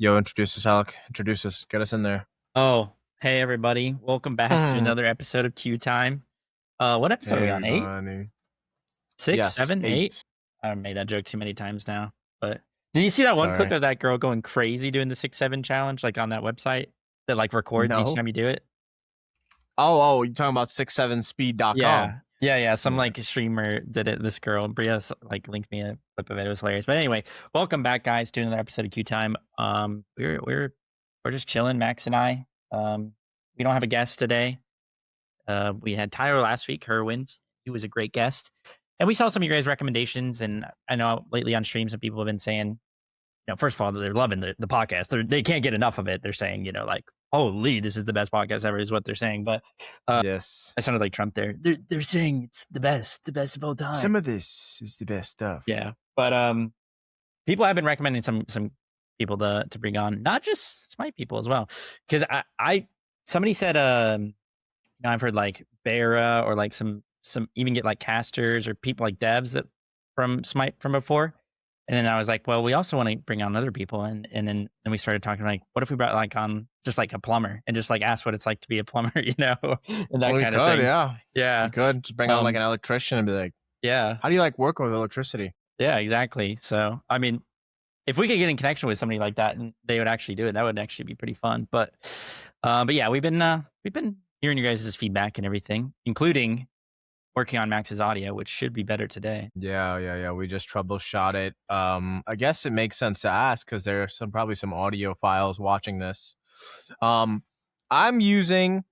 Yo, introduce us, Alec. Introduce us. Get us in there. Oh, hey everybody. Welcome back to Hmm. another episode of Q Time. What episode are we on? Hey, Eight? honey. Six? Yes, Seven? Eight? 8. I've made that joke too many times now. But did you see that one clip Sorry. of that girl going crazy doing the 6-7 challenge, like on that website that like records each No. time you do it? You're talking about 67speed.com. Yeah. Some Yeah. like streamer did it. This girl, Bria, like linked me a clip of it. It was hilarious. But anyway, welcome back, guys, to another episode of Q Time. We're just chilling, Max and I. We don't have a guest today. We had Tyler last week, Herwin. He was a great guest. And we saw some of your guys' recommendations. And I know lately on streams, some people have been saying, first of all, they're loving the podcast. They can't get enough of it. They're saying, like, holy, this is the best podcast ever, is what they're saying. But Yes. I sounded like Trump there. They're saying it's the best of all time. Some of this is the best stuff. Yeah. But people have been recommending some people to bring on, not just smite people as well. Because somebody said, I've heard like Bera or like some even get like casters or people like devs that from Smite from before. And then I was like, well, we also want to bring on other people. And then we started talking like, what if we brought like on just like a plumber and just like ask what it's like to be a plumber, and that We kind of could, thing. yeah. Yeah. We could just bring on like an electrician and be like, Yeah. how do you like working with electricity? Yeah, exactly. So, I mean, if we could get in connection with somebody like that and they would actually do it, that would actually be pretty fun. But yeah, we've been hearing your guys' feedback and everything, including working on Max's audio, which should be better today. Yeah. We just troubleshot it. I guess it makes sense to ask because there are probably some audio files watching this. I'm using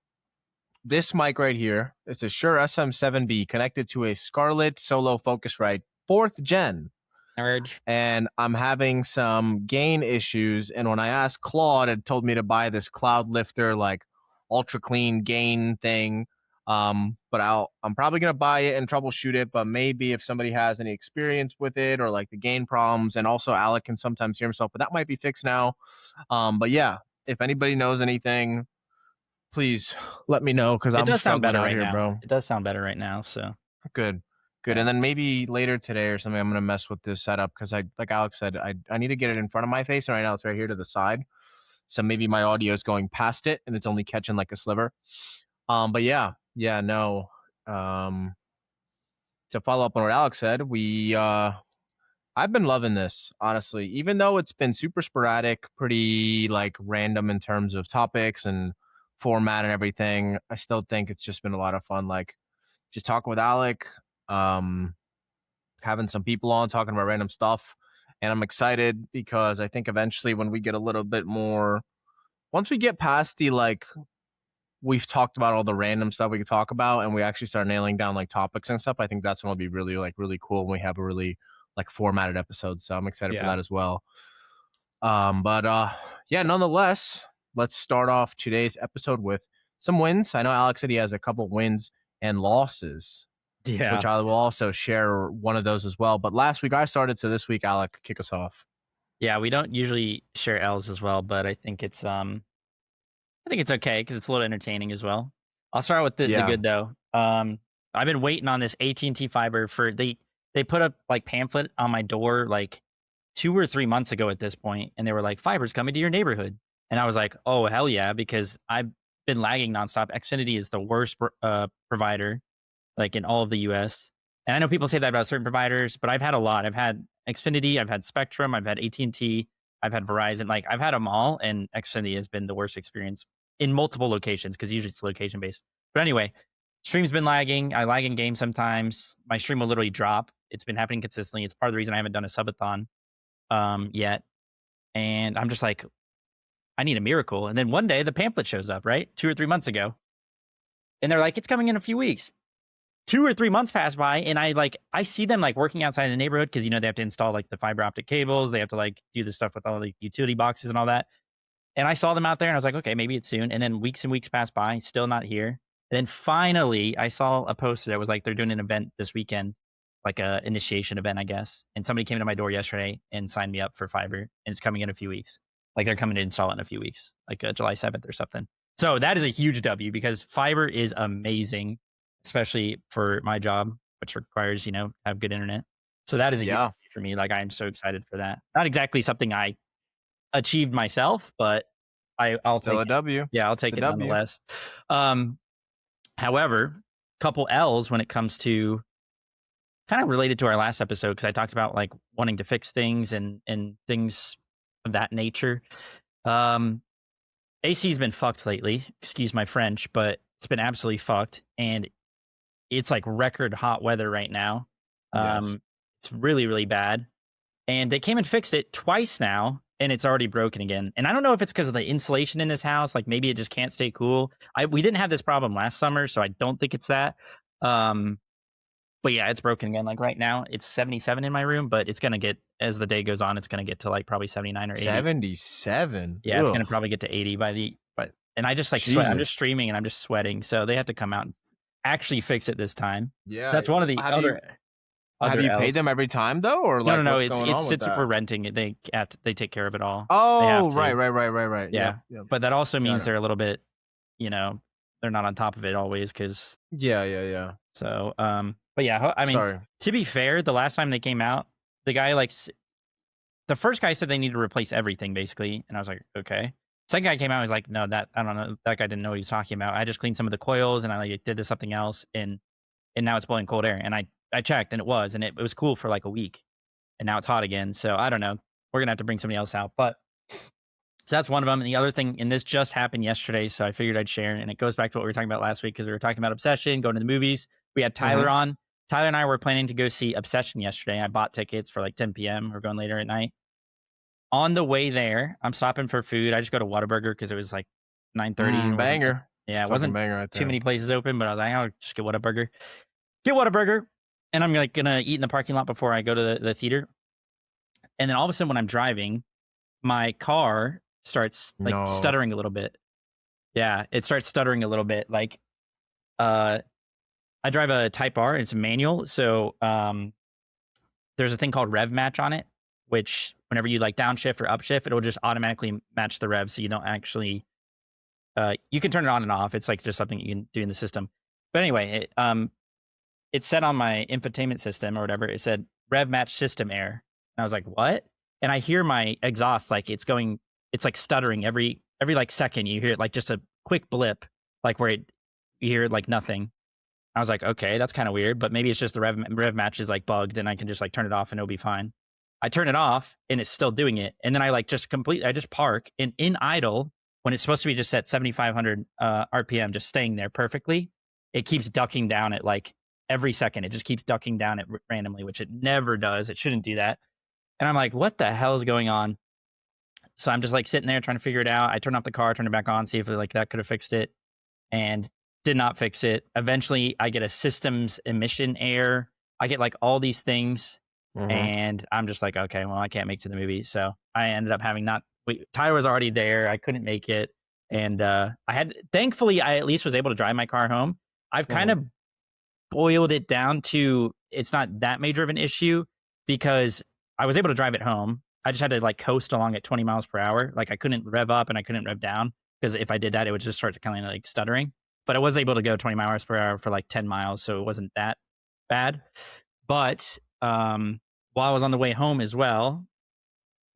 this mic right here. It's a Shure SM7B connected to a Scarlett Solo Focusrite 4th gen. Urge. And I'm having some gain issues. And when I asked Claude, it told me to buy this Cloud Lifter, like ultra clean gain thing. But I'm probably gonna buy it and troubleshoot it. But maybe if somebody has any experience with it or like the gain problems, and also Alec can sometimes hear himself, but that might be fixed now. But yeah, if anybody knows anything, please let me know because It I'm does sound struggling better out right here, now. bro. It does sound better right now. So Good. yeah. And then maybe later today or something, I'm gonna mess with this setup because like Alex said, I need to get it in front of my face. And right now it's right here to the side. So maybe my audio is going past it and it's only catching like a sliver. But no. To follow up on what Alex said, I've been loving this, honestly. Even though it's been super sporadic, pretty like random in terms of topics and format and everything, I still think it's just been a lot of fun. Like just talking with Alec, um, having some people on talking about random stuff. And I'm excited because I think eventually when we get a little bit more, once we get past the like, we've talked about all the random stuff we could talk about and we actually start nailing down like topics and stuff, I think that's when it'll be really cool when we have a really like formatted episode. So I'm excited for Yeah. that as well. Yeah, nonetheless, let's start off today's episode with some wins. I know Alex said he has a couple wins and losses, Yeah. which I will also share one of those as well. But last week I started, so this week, Alec, kick us off. Yeah. We don't usually share L's as well, but I think it's okay because it's a little entertaining as well. I'll start with the Yeah. good though. I've been waiting on this AT&T fiber for they put up like pamphlet on my door like 2 or 3 months ago at this point, and they were like, fiber's coming to your neighborhood. And I was like, oh hell yeah, because I've been lagging nonstop. Xfinity is the worst provider like in all of the US. And I know people say that about certain providers, but I've had a lot. I've had Xfinity, I've had Spectrum, I've had AT&T, I've had Verizon. Like I've had them all, and Xfinity has been the worst experience in multiple locations because usually it's location based. But anyway, stream's been lagging. I lag in game sometimes. My stream will literally drop. It's been happening consistently. It's part of the reason I haven't done a subathon yet. And I'm just like, I need a miracle. And then one day the pamphlet shows up, right? 2 or 3 months ago. And they're like, it's coming in a few weeks. 2 or 3 months pass by, and I see them like working outside in the neighborhood because they have to install like the fiber optic cables. They have to like do the stuff with all the utility boxes and all that. And I saw them out there and I was like, okay, maybe it's soon. And then weeks and weeks passed by, still not here. And then finally I saw a poster that was like, they're doing an event this weekend, like a initiation event, I guess. And somebody came to my door yesterday and signed me up for fiber, and it's coming in a few weeks. Like they're coming to install it in a few weeks, like July 7th or something. So that is a huge W because fiber is amazing, especially for my job, which requires, have good internet. So that is a huge W for me. Like I'm so excited for that. Not exactly something I achieved myself, but I'll Still take a it. W. Yeah, I'll It's take a it W. nonetheless. Um, However, couple L's when it comes to kind of related to our last episode because I talked about like wanting to fix things and things of that nature. Um, AC's been fucked lately. Excuse my French, but it's been absolutely fucked, and it's like record hot weather right now. Yes. It's really really bad, and they came and fixed it twice now, and it's already broken again. And I don't know if it's because of the insulation in this house. Like maybe it just can't stay cool. We didn't have this problem last summer, so I don't think it's that. Um, but yeah, it's broken again. Like right now, it's 77 in my room, but it's gonna get as the day goes on, it's gonna get to like probably 79 or 80. 77. Yeah, it's Ugh. gonna probably get to 80 by the but and I just like sweat. I'm just Jesus. streaming and I'm just sweating. So they have to come out and actually fix it this time. So Yeah. that's one of the Have you other paid L's. them every time though, or No, no, like no. what's going on with We're that? renting it. They take care of it all. They have Oh, to. right. Yep, Yeah. yep. But that also Got means it. they're a little bit, you know, they're not on top of it always because Yeah. so but yeah, I mean, Sorry. to be fair, the last time they came out, the guy like the first guy said they need to replace everything basically, and I was like, okay. Second guy came out, was like, no, that I don't know, that guy didn't know what he was talking about. I just cleaned some of the coils and I like did this something else, and now it's blowing cold air. And I checked and it was cool for like a week, and now it's hot again. So I don't know. We're gonna have to bring somebody else out, but so that's one of them. And the other thing, and this just happened yesterday, so I figured I'd share, and it goes back to what we were talking about last week because we were talking about Obsession, going to the movies. We had Tyler Mhm. on. Tyler and I were planning to go see Obsession yesterday. I bought tickets for like 10 p.m. We're going later at night. On the way there, I'm stopping for food. I just go to Whataburger because it was like 9:30 and it wasn't Banger. It's a yeah, it fucking wasn't banger right too there. many places open, but I was like, I'll just get Whataburger. Get Whataburger, and I'm like gonna eat in the parking lot before I go to the theater. And then all of a sudden, when I'm driving, my car starts like No. stuttering a little bit. Yeah, it starts stuttering a little bit. Like, uh, I drive a Type R. It's a manual, so there's a thing called rev match on it, which whenever you like downshift or upshift, it'll just automatically match the rev, so you don't actually. You can turn it on and off. It's like just something you can do in the system. But anyway, it said on my infotainment system or whatever, it said rev match system error. And I was like, what? And I hear my exhaust like it's like stuttering every like second. You hear it like just a quick blip, like where you hear like nothing. I was like, okay, that's kind of weird, but maybe it's just the rev match is like bugged and I can just like turn it off and it'll be fine. I turn it off and it's still doing it. And then I like I just park and in idle when it's supposed to be just at 7,500 RPM, just staying there perfectly. It keeps ducking down at like every second. It just keeps ducking down at randomly, which it never does. It shouldn't do that. And I'm like, what the hell is going on? So I'm just like sitting there trying to figure it out. I turn off the car, turn it back on, see if like that could have fixed it, and did not fix it. Eventually, I get a systems emission error. I get like all these things, Mhm. and I'm just like, okay, well, I can't make it to the movie. So I ended up having not. Tyler was already there. I couldn't make it, and thankfully, I at least was able to drive my car home. I've kind Mhm. of boiled it down to it's not that major of an issue because I was able to drive it home. I just had to like coast along at 20 miles per hour. Like I couldn't rev up and I couldn't rev down because if I did that, it would just start to kind of like stuttering. But I was able to go 20 miles per hour for like 10 miles. So it wasn't that bad. But while I was on the way home as well,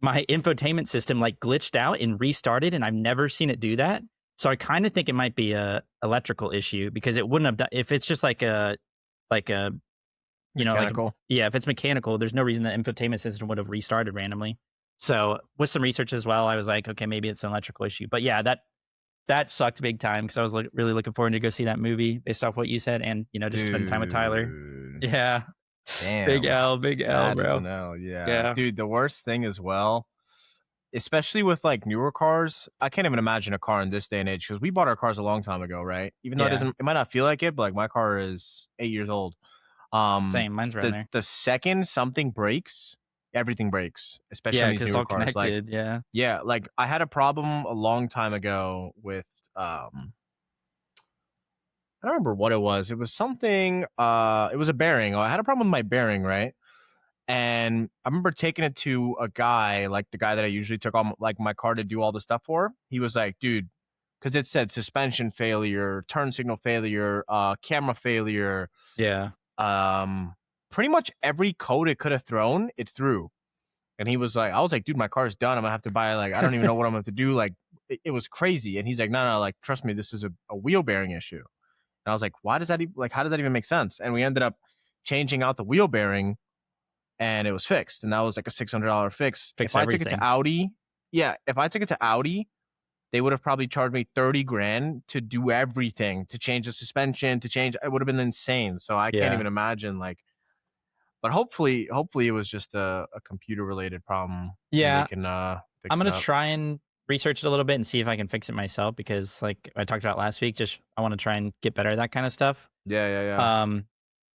my infotainment system like glitched out and restarted. And I've never seen it do that. So I kind of think it might be a electrical issue because it wouldn't have done if it's just like a Mechanical. yeah, if it's mechanical, there's no reason the infotainment system would have restarted randomly. So with some research as well, I was like, okay, maybe it's an electrical issue. But yeah, that sucked big time because I was really looking forward to go see that movie based off what you said, and just spend time with Tyler. Dude. Yeah, Damn. Big L, That is bro. an L. Yeah. Yeah, Dude, the worst thing as well, especially with like newer cars, I can't even imagine a car in this day and age because we bought our cars a long time ago, right? Even though yeah, it might not feel like it, but like my car is 8 years old. same. Mine's around there. The second something breaks, everything breaks, especially Yeah, on these because it's newer all cars. Like, connected. Yeah, yeah, like I had a problem a long time ago with I don't remember what it was. It was something it was a bearing. I had a problem with my bearing, right? And I remember taking it to a guy, like the guy that I usually took on like my car to do all the stuff for. He was like, dude, because it said suspension failure, turn signal failure, camera failure, yeah, um, pretty much every code it could have thrown, it threw. And he was like, I was like, dude, my car's done. I'm gonna have to buy like, I don't even know what I'm gonna have to do. Like, it was crazy. And he's like, no, like, trust me, this is a wheel bearing issue. And I was like, why does that even, like, how does that even make sense? And we ended up changing out the wheel bearing, and it was fixed. And that was like a $600 fix. If Fix I took it to everything. Audi, yeah, if I took it to Audi, they would have probably charged me 30 grand to do everything, to change the suspension, to change. It would have been insane. So I can't Yeah. even imagine, like, but hopefully it was just a computer related problem and they Yeah. can I'm fix it gonna up. try and research it a little bit and see if I can fix it myself because, like I talked about last week, just I want to try and get better at that kind of stuff. Yeah, yeah, yeah. Um,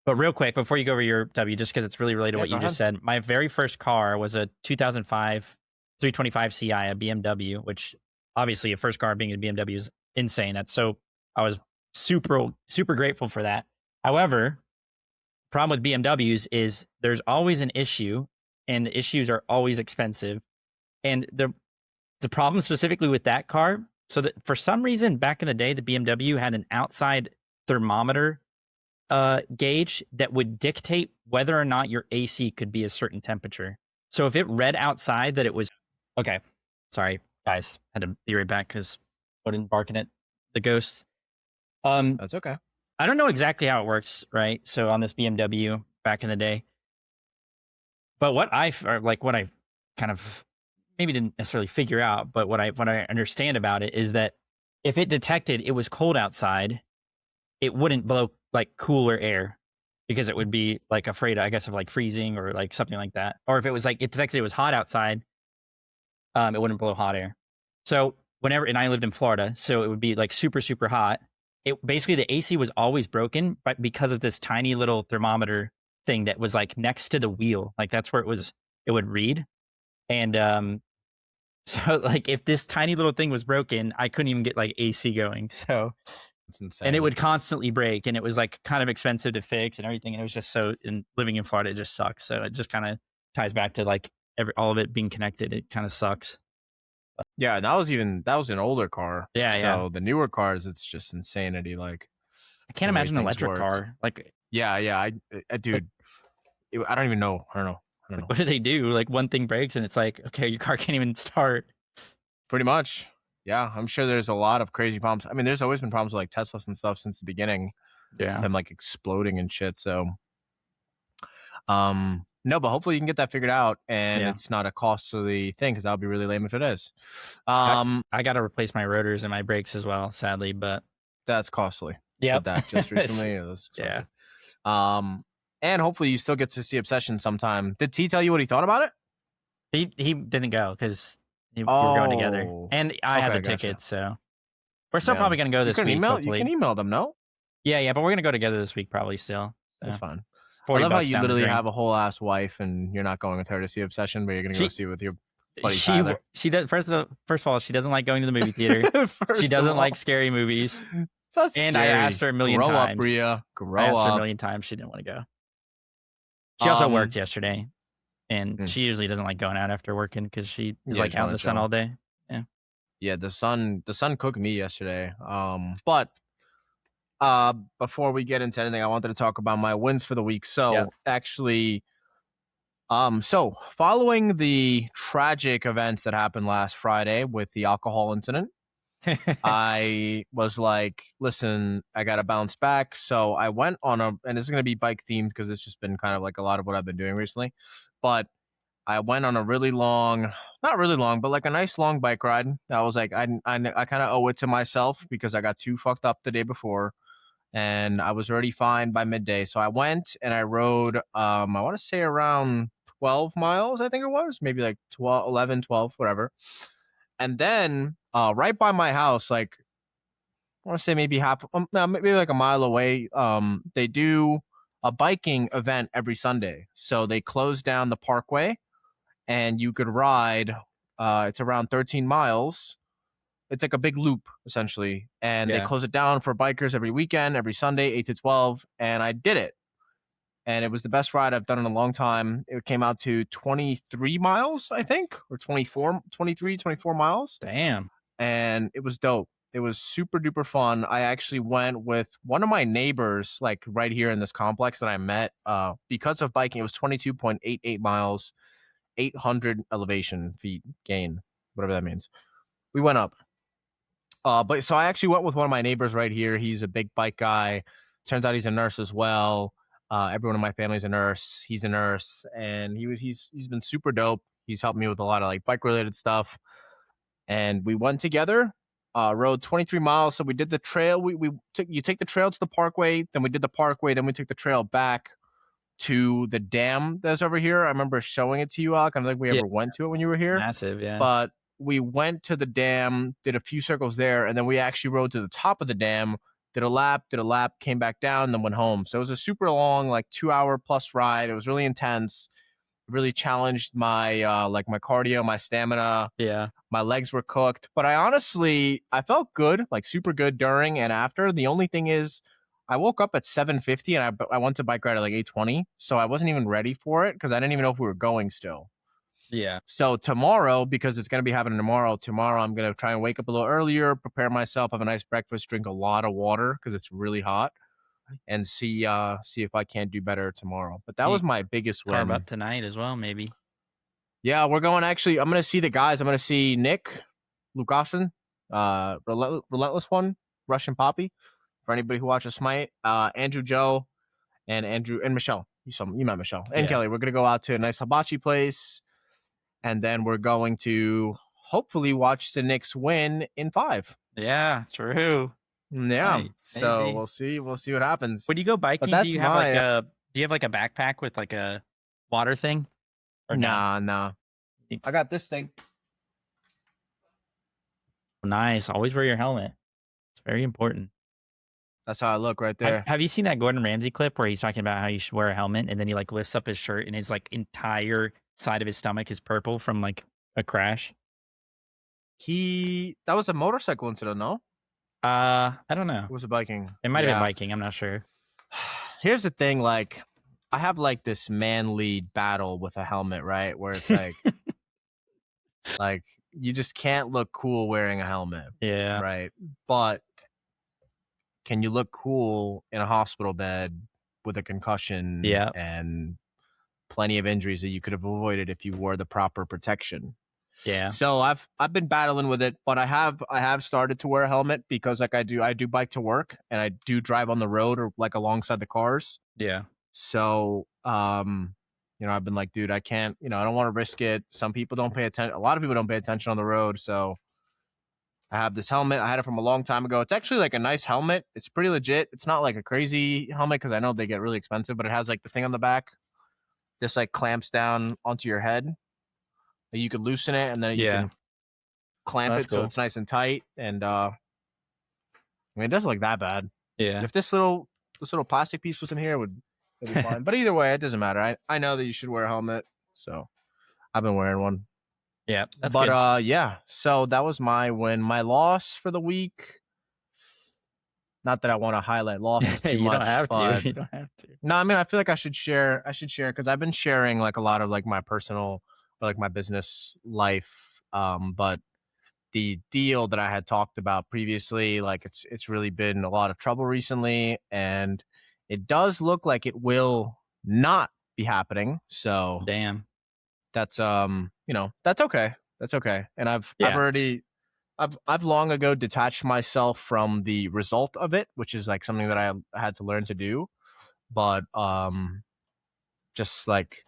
but real quick before you go over your W, just because it's really related to Yeah, what go you just ahead. said, my very first car was a 2005 325 Ci, a BMW, which obviously a first car being a BMW is insane. I was super grateful for that. However, problem with BMWs is there's always an issue, and the issues are always expensive. And the problem specifically with that car, so that for some reason back in the day, the BMW had an outside thermometer gauge that would dictate whether or not your AC could be a certain temperature. So if it read outside that it was okay, sorry guys, had to be right back because Odin barking at the ghost. Um, That's okay. I don't know exactly how it works, right? So on this BMW back in the day, but what I kind of maybe didn't necessarily figure out, but what I understand about it is that if it detected it was cold outside, it wouldn't blow like cooler air because it would be like afraid, I guess, of like freezing or like something like that. Or if it was like it detected it was hot outside, it wouldn't blow hot air. So whenever, and I lived in Florida, so it would be like super hot. It basically the AC was always broken, but because of this tiny little thermometer thing that was like next to the wheel, like that's where it would read. And so like if this tiny little thing was broken, I couldn't even get like AC going. So It's and it insane. would constantly break, and it was like kind of expensive to fix and everything. And it was just so, and living in Florida, it just sucks. So it just kind of ties back to like all of it being connected. It kind of sucks. Yeah, and that was an older car. Yeah, yeah. So the newer cars, it's just insanity, like I can't the way imagine an things electric work. car. Like, Yeah, yeah. like, Dude, I don't even know. I don't know. I don't like know. what do they do? Like one thing breaks, and it's like, okay, your car can't even start. Pretty much. Yeah, I'm sure there's a lot of crazy problems. I mean, there's always been problems with like Teslas and stuff since the beginning, Yeah, them like exploding and shit. So, no, but hopefully you can get that figured out and yeah. it's not a costly thing because that would be really lame if it is. I, Um, I got to replace my rotors and my brakes as well, sadly. But that's costly. yep. Did that just recently. It was Yeah. expensive. Um, and hopefully you still get to see Obsession sometime. Did T tell you what he thought about it? He didn't go because we were going together, Oh, and I had okay, the gotcha. tickets, so we're still Yeah, probably gonna go you this can week, email. You can hopefully. email them. No, Yeah, yeah, but we're gonna go together this week probably still. that's So fine. I 40 love how bucks you down the literally drain. have a whole ass wife and you're not going with her to see Obsession, but you're gonna go She see it with your buddy she Tyler. she does first of all, she doesn't like going to the movie theater. She First of doesn't like all, scary movies. it's not And I asked scary. her a million Grow up, times. Bria. I Grow asked her a up. million times, she didn't want to go. She also Um, worked yesterday, and hmm, she usually doesn't like going out after working because she is yeah, like just out in want the to sun all chill. day. Yeah. Yeah, the sun cooked me yesterday. But before we get into anything, I wanted to talk about my wins for the week. Yep. So actually, so following the tragic events that happened last Friday with the alcohol incident, I was like, listen, I got to bounce back. So I went on and this is going to be bike themed because it's just been kind of like a lot of what I've been doing recently. But I went on a really long, not really long, but like a nice long bike ride. I was like, I kind of owe it to myself because I got too fucked up the day before and I was already fine by midday. So I went and I rode, I want to say around 12 miles, I think it was, maybe like 12, 11, 12, whatever. And then right by my house, like I want to say maybe maybe like a mile away, they do a biking event every Sunday. So they close down the parkway and you could ride. It's around 13 miles. It's like a big loop essentially, and they Yeah. close it down for bikers every weekend, every Sunday, 8 to 12. And I did it, and it was the best ride I've done in a long time. It came out to 23 miles, I think, or 24, 23, 24 miles, Damn. and it was dope. It was super duper fun. I actually went with one of my neighbors, like right here in this complex that I met because of biking. It was 22.88 miles. 800 elevation feet gain, whatever that means. We went up. But so I actually went with one of my neighbors right here. He's a big bike guy. Turns out he's a nurse as well. Everyone in my family's a nurse. He's a nurse, and he's been super dope. He's helped me with a lot of like bike related stuff. And we went together, rode 23 miles. So we did the trail. We took you take the trail to the parkway, then we did the parkway, then we took the trail back to the dam that's over here. I remember showing it to you, Alec. I don't think we Yeah. ever went to it when you were here, Massive, yeah. but we went to the dam, did a few circles there, and then we actually rode to the top of the dam, did a lap, came back down, and then went home. So it was a super long, like 2 hour plus ride. It was really intense. It really challenged my like my cardio, my stamina. Yeah. My legs were cooked, but I felt good, like super good during and after. The only thing is, I woke up at 7:50 and I went to bike ride at like 8:20, so I wasn't even ready for it because I didn't even know if we were going still. Yeah. So tomorrow, because it's gonna be happening tomorrow I'm gonna try and wake up a little earlier, prepare myself, have a nice breakfast, drink a lot of water because it's really hot, and see if I can't do better tomorrow. But that You was my biggest carb win. up tonight as well, maybe. Yeah, we're going actually. I'm gonna see the guys. I'm gonna see Nick, Lukasen, Relentless One, Russian Poppy. For anybody who watches Smite, Andrew Joe, and Michelle. You met Michelle and Yeah. Kelly. We're gonna go out to a nice hibachi place, and then we're going to hopefully watch the Knicks win in 5. Yeah, true. Yeah. Right, So maybe. we'll see. We'll see what happens. When you go But biking, that's my do you have like a backpack with like a water thing or no? nah. I got this thing. Nice. Always wear your helmet. It's very important. That's how I look right Have, there. have you seen that Gordon Ramsay clip where he's talking about how you should wear a helmet and then he like lifts up his shirt and his like entire side of his stomach is purple from like a crash? That was a motorcycle incident, no? I don't know. It was a biking. It might have been Yeah. biking. I'm not sure. Here's the thing, like I have like this manly battle with a helmet, right? Where it's like you just can't look cool wearing a helmet, Yeah. right? But can you look cool in a hospital bed with a concussion Yeah. and plenty of injuries that you could have avoided if you wore the proper protection? Yeah. So I've been battling with it, but I have started to wear a helmet because like I do bike to work and I do drive on the road or like alongside the cars. Yeah. So I've been like, dude, I can't, I don't want to risk it. Some people don't pay attention. A lot of people don't pay attention on the road. So I have this helmet. I had it from a long time ago. It's actually like a nice helmet. It's pretty legit. It's not like a crazy helmet because I know they get really expensive, but it has like the thing on the back. This like clamps down onto your head. You can loosen it and then you Yeah. can clamp That's it so cool. it's nice and tight. And I mean, it doesn't look that bad. Yeah. If this little plastic piece was in here, it'd be fine. But either way, it doesn't matter. I know that you should wear a helmet, so I've been wearing one. Yeah. That's But good. yeah. So that was my win. My loss for the week. Not that I want to highlight losses too You much, don't have to. but You don't have to. no, I mean I feel like I should share. Because I've been sharing like a lot of like my personal, or, like my business life. But the deal that I had talked about previously, like it's really been a lot of trouble recently, and it does look like it will not be happening. So Damn. that's that's okay. That's okay. And I've Yeah. already I've long ago detached myself from the result of it, which is like something that I had to learn to do. But just like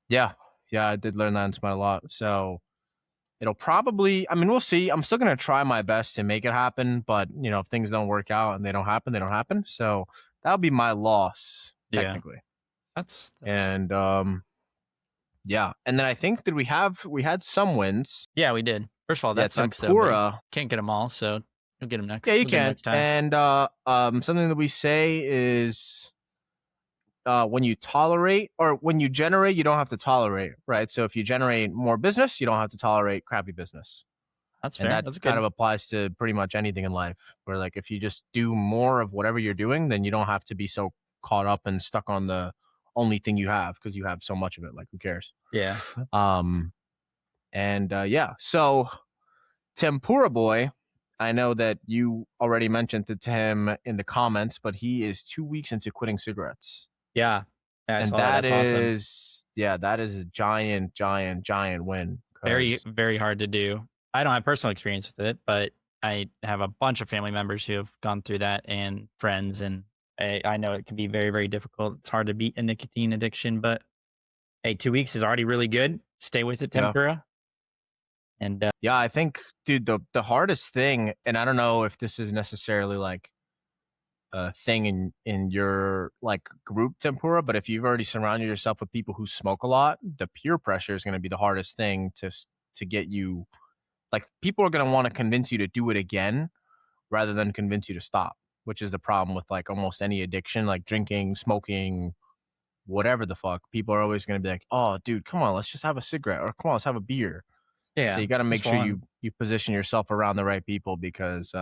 yeah, I did learn that and spent a lot. So it'll probably, I mean, we'll see. I'm still going to try my best to make it happen, but if things don't work out and they don't happen, they don't happen. So that'll be my loss Yeah. technically. That's And yeah. And then I think that we had some wins. yeah, we did. First of all, Yeah, that sucks though. But Tempura. can't get them all, so you'll get them next. Yeah, you we'll get 'em can. next time. And something that we say is when you tolerate or when you generate, you don't have to tolerate, right? So if you generate more business, you don't have to tolerate crappy business. That's And fair. that That's kind good. of applies to pretty much anything in life, where like if you just do more of whatever you're doing, then you don't have to be so caught up and stuck on the only thing you have because you have so much of it. Like who cares? Yeah. And yeah. So Tempura Boy, I know that you already mentioned it to him in the comments, but he is 2 weeks into quitting cigarettes. Yeah. Yeah. I And saw that. that That's awesome. is Yeah, that is a giant, giant, giant win. Very, Because very hard to do. I don't have personal experience with it, but I have a bunch of family members who have gone through that and friends, and I know it can be very, very difficult. It's hard to beat a nicotine addiction, but hey, 2 weeks is already really good. Stay with it, yeah, tempura, and yeah, I think, dude, the hardest thing, and I don't know if this is necessarily like a thing in your like group tempura, but if you've already surrounded yourself with people who smoke a lot, the peer pressure is going to be the hardest thing to get you. Like people are going to want to convince you to do it again rather than convince you to stop, which is the problem with like almost any addiction, like drinking, smoking, whatever the fuck. People are always going to be like, "Oh, dude, come on, let's just have a cigarette, or come on, let's have a beer." So yeah, you got to make just sure one. you position yourself around the right people because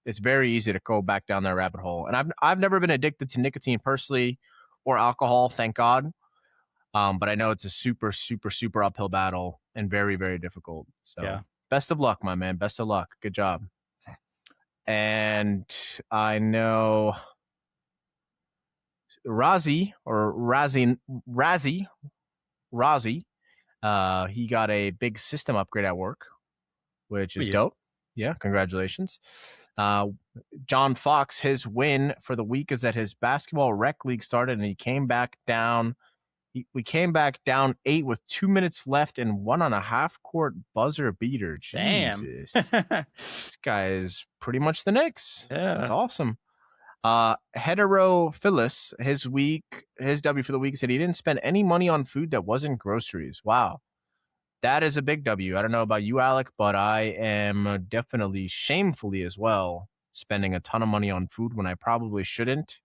it's very easy to go back down that rabbit hole. And I've never been addicted to nicotine personally or alcohol, thank God. But I know it's a super super super uphill battle and very very difficult. So Yeah, best of luck, my man. Best of luck. Good job. And I know Razi, he got a big system upgrade at work, which for is you. dope. Yeah, congratulations. Uh, John Fox, his win for the week is that his basketball rec league started and he came back down. We came back down 8 with 2 minutes left and one on a half court buzzer beater. Damn. Jesus. This guy is pretty much the Knicks. That's Yeah. awesome. Hetero Phyllis, his W for the week said he didn't spend any money on food that wasn't groceries. Wow. That is a big W. I don't know about you, Alec, but I am definitely shamefully as well spending a ton of money on food when I probably shouldn't.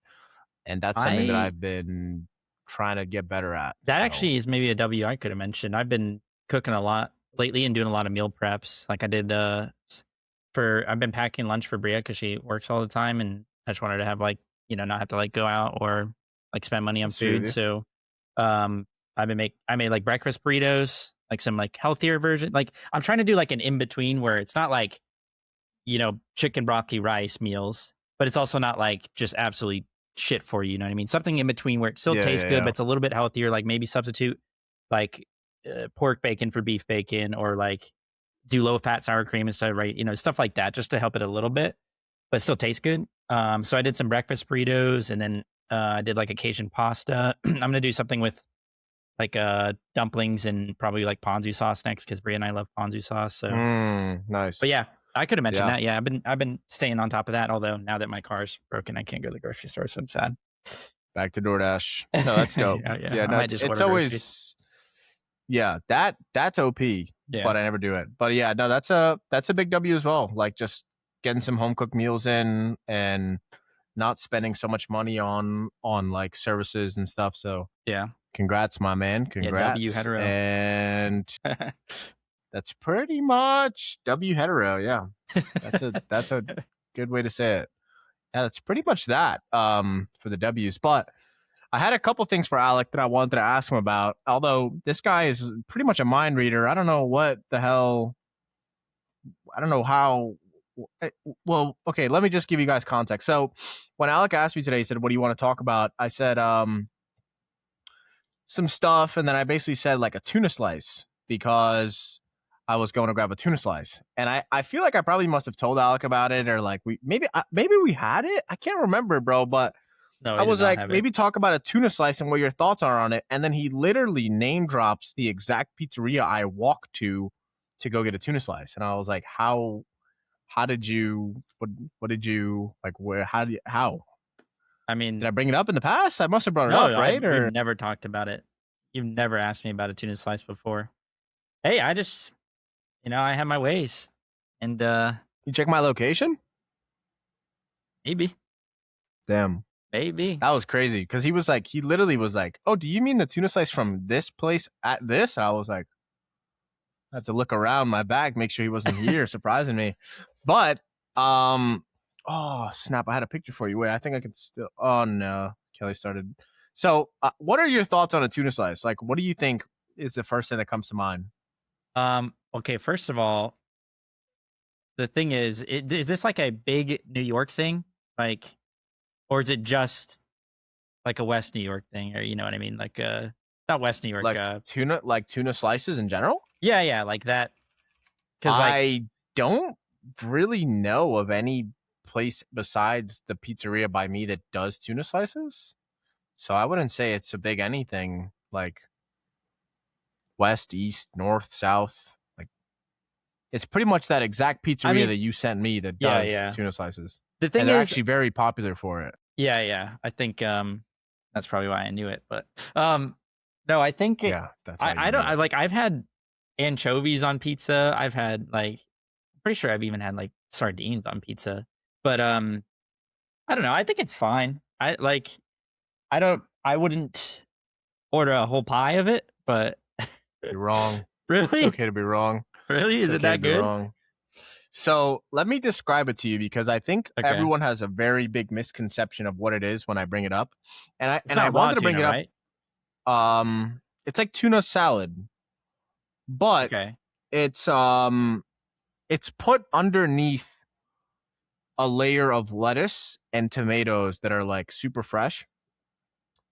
And that's something that I I've been trying to get better at. That So, actually is maybe a W I could have mentioned. I've been cooking a lot lately and doing a lot of meal preps. Like I did I've been packing lunch for Bria because she works all the time, and I just wanted to have like, not have to like go out or like spend money on sweet of food. you. So um I made like breakfast burritos, like some like healthier version. Like I'm trying to do like an in between where it's not like, chicken brothy rice meals, but it's also not like just absolutely shit for you. You know what I mean? Something in between where it still Yeah, tastes yeah, good, but yeah. it's a little bit healthier. Like maybe substitute like pork bacon for beef bacon, or like do low fat sour cream instead of right, stuff like that, just to help it a little bit, but still taste good. So I did some breakfast burritos, and then I did like a Cajun pasta. I'm gonna do something with like dumplings and probably like ponzu sauce next because Bria and I love ponzu sauce. So but Nice. yeah, I could have mentioned Yeah. that. Yeah, I've been staying on top of that. Although now that my car's broken, I can't go to the grocery store, so I'm sad. Back to DoorDash. No, that's dope. Yeah, yeah, Yeah, I no, might it's just it's order groceries. always yeah, that's OP, Yeah, but I never do it. But yeah, no, that's a big W as well. Like just getting some home cooked meals in and not spending so much money on like services and stuff. So yeah, congrats, my man. yeah. W Congrats. hetero. And that's pretty much W hetero. Yeah. That's a good way to say it. Yeah, that's pretty much that for the W's. But I had a couple things for Alec that I wanted to ask him about. Although this guy is pretty much a mind reader. I don't know what the hell. I don't know how. Well, okay, let me just give you guys context. So when Alec asked me today, he said, "What do you want to talk about?" I said, some stuff, and then I basically said like a tuna slice because I was going to grab a tuna slice, and I feel like I probably must have told Alec about it, or like maybe we had it. I can't remember, bro, but No, I we did was not like, have it. maybe talk about a tuna slice and what your thoughts are on it. And then he literally name drops the exact pizzeria I walked to go get a tuna slice. And I was like, how did you what did you like where how I did mean, I bring it up in the past? I must have brought it no, up, right? we've Or never talked about it. You've never asked me about a tuna slice before. Hey, I just, I have my ways, and you check my location? maybe, Damn. maybe. That was crazy. Cause he literally was like, oh, do you mean the tuna slice from this place at this? I was like, I had to look around my bag, make sure he wasn't here, surprising me. But oh snap! I had a picture for you. Wait, I think I can still. Oh no, Kelly started. So, what are your thoughts on a tuna slice? Like, what do you think is the first thing that comes to mind? Okay. First of all, the thing is this like a big New York thing, like, or is it just like a West New York thing, or you know what I mean? Like, not West New York. Like tuna slices in general. Yeah, like that. Because I don't really know of any place besides the pizzeria by me that does tuna slices. So I wouldn't say it's a big anything like west, east, north, south. Like it's pretty much that exact pizzeria that you sent me that does tuna slices. The thing and they're is, actually very popular for it. Yeah. I think that's probably why I knew it. But no, I think that's I don't. I like I've had anchovies on pizza. I've had like I'm pretty sure I've even had like sardines on pizza. But I don't know. I think it's fine. I wouldn't order a whole pie of it, but you're wrong. Really? It's okay to be wrong. Really? Is it that good? Wrong. So let me describe it to you because I think everyone has a very big misconception of what it is when I bring it up. And I wanted to bring it up. Right? It's like tuna salad. But it's put underneath a layer of lettuce and tomatoes that are like super fresh.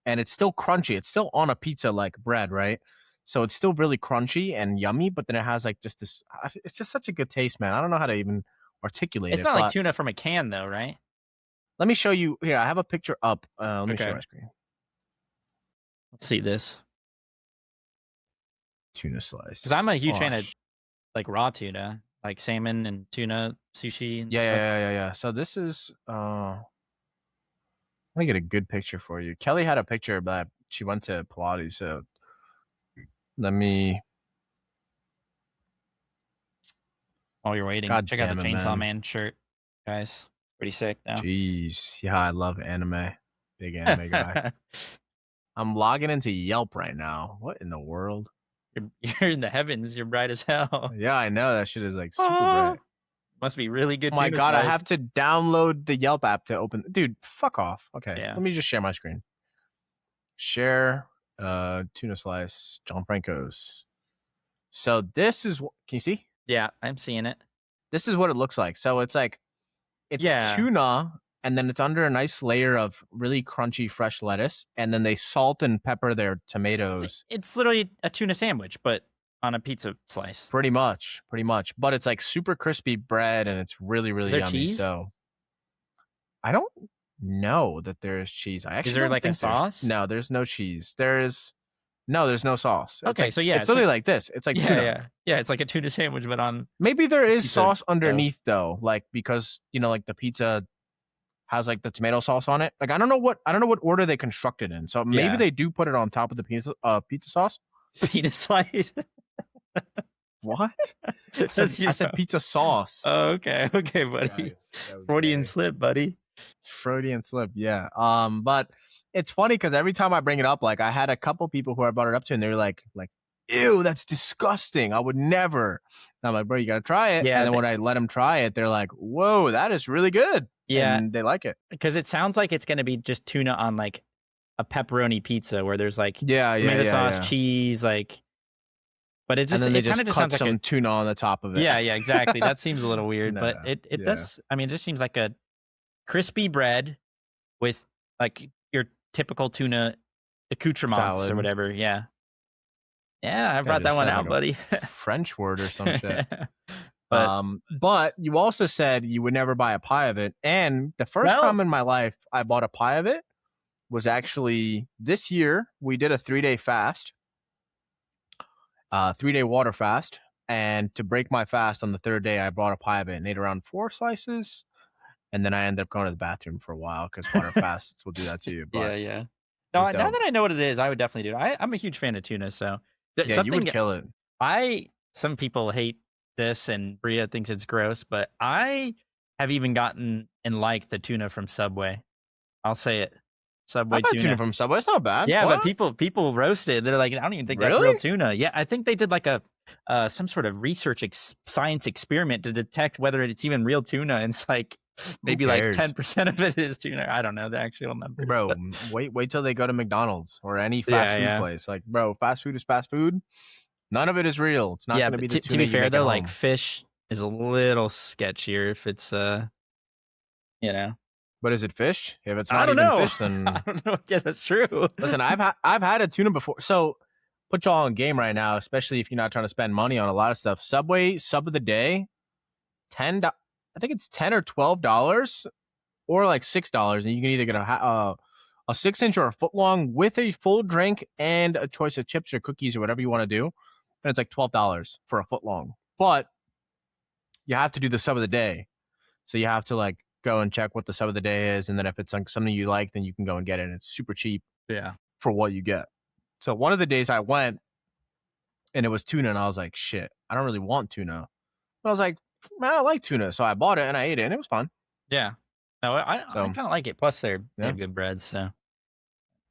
And it's still crunchy. It's still on a pizza like bread, right? So it's still really crunchy and yummy, but then it has like just this. It's just such a good taste, man. I don't know how to even articulate it. It's not like tuna from a can, though, right? Let me show you. Here, I have a picture up. Let me share my screen. Let's see this tuna slice. Because I'm a huge fan of like raw tuna, like salmon and tuna sushi. And yeah. So this is. Let me get a good picture for you. Kelly had a picture, but she went to Pilates, so let me. While you're waiting, check out the Chainsaw Man shirt, guys. Pretty sick now. Jeez, yeah, I love anime. Big anime guy. I'm logging into Yelp right now. What in the world? You're in the heavens. You're bright as hell. Yeah, I know that shit is like super bright. Must be really good. Oh my god, I have to download the Yelp app to open. Dude, fuck off. Okay, let me just share my screen. Share tuna slice, John Franco's. So this is what, can you see? Yeah, I'm seeing it. This is what it looks like. So it's like it's tuna, and then it's under a nice layer of really crunchy fresh lettuce, and then they salt and pepper their tomatoes. It's literally a tuna sandwich, but on a pizza slice. Pretty much. But it's like super crispy bread, and it's really, really yummy. Cheese? So I don't know that there is cheese. I actually is there like a sauce? No, there's no cheese. There's no sauce. Okay, like, so yeah, it's literally like this. It's like tuna. Yeah, it's like a tuna sandwich, but on maybe there is sauce underneath though, like because like the pizza has like the tomato sauce on it. Like I don't know what order they constructed in. So maybe they do put it on top of the pizza sauce. Penis slice. What? I said pizza sauce. Oh, okay, buddy. Freudian slip, buddy. It's Freudian slip, yeah. But it's funny because every time I bring it up, like I had a couple people who I brought it up to, and they were like, ew, that's disgusting. I would never. And I'm like, bro, you gotta try it. Yeah, and then when I let them try it, they're like, whoa, that is really good. Yeah, and they like it because it sounds like it's gonna be just tuna on like a pepperoni pizza where there's like tomato sauce, cheese, like. But it just it kind of just sounds like some tuna on the top of it. Yeah, exactly. That seems a little weird, but it does. I mean, it just seems like a crispy bread with like your typical tuna accoutrements or whatever. Yeah, I brought that one out, buddy. French word or some shit. But you also said you would never buy a pie of it, and the first time in my life I bought a pie of it was actually this year. We did a 3-day fast. 3-day water fast, and to break my fast on the third day, I bought a pie of it and ate around 4 slices, and then I ended up going to the bathroom for a while because water fasts will do that to you. But yeah. No, now that I know what it is, I would definitely do it. I'm a huge fan of tuna, so you would kill it. Some people hate this, and Bria thinks it's gross, but I have even gotten and liked the tuna from Subway. I'll say it. Subway tuna from Subway. It's not bad. Yeah, but people roast it. They're like, I don't even think that's real tuna. Yeah, I think they did like a some sort of research science experiment to detect whether it's even real tuna. And it's like maybe like 10% of it is tuna. I don't know the actual numbers. Bro, wait till they go to McDonald's or any fast food place. Like, bro, fast food is fast food. None of it is real. It's not going to be the tuna. To be fair though, like fish is a little sketchier if it's But is it fish? If it's not fish, then I don't know. Yeah, that's true. Listen, I've had a tuna before. So put y'all on game right now, especially if you're not trying to spend money on a lot of stuff. Subway sub of the day, I think it's $10 or $12, or like $6, and you can either get a 6-inch or a foot long with a full drink and a choice of chips or cookies or whatever you want to do. And it's like $12 for a foot long. But you have to do the sub of the day. So you have to like go and check what the sub of the day is. And then if it's like something you like, then you can go and get it. And it's super cheap Yeah. for what you get. So one of the days I went and it was tuna, and I was like, shit, I don't really want tuna. But I was like, man, I like tuna. So I bought it and I ate it and it was fun. Yeah. No, I So kind of like it. Plus, they yeah. have good bread, so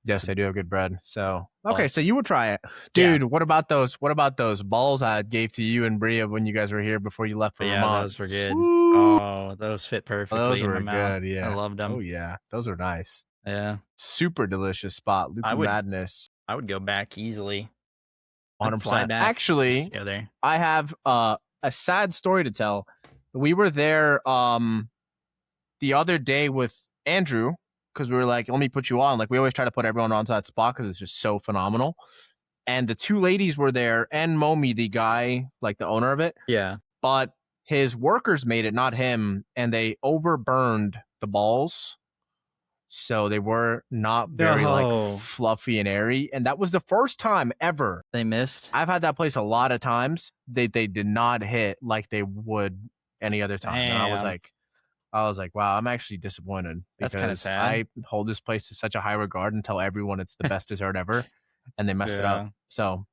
Yes, they do have good bread. So okay, plus. so you would try it, Yeah. dude. What about those balls I gave to you and Bria when you guys were here before you left for But yeah, Vermont? those were good. Woo! Oh, those fit Those perfectly in my were mouth. good. Yeah. I loved them. Oh yeah, those are nice. Yeah. Super delicious spot. I Lupu would Madness. I would go back easily. I'd fly 100%. back. Actually, Just go there. I have a sad story to tell. We were there the other day with Andrew because we were like, let me put you on. Like we always try to put everyone onto that spot because it's just so phenomenal. And the two ladies were there, and Momi, the guy, like the owner of it. Yeah. But his workers made it, not him, and they overburned the balls. So they were not very No. like fluffy and airy. And that was the first time ever. They missed. I've had that place a lot of times. They did not hit like they would any other time. And I was Damn. like, wow, I'm actually disappointed That's kinda because sad. I hold this place to such a high regard and tell everyone it's the best dessert ever, and they messed it up. Yeah. So,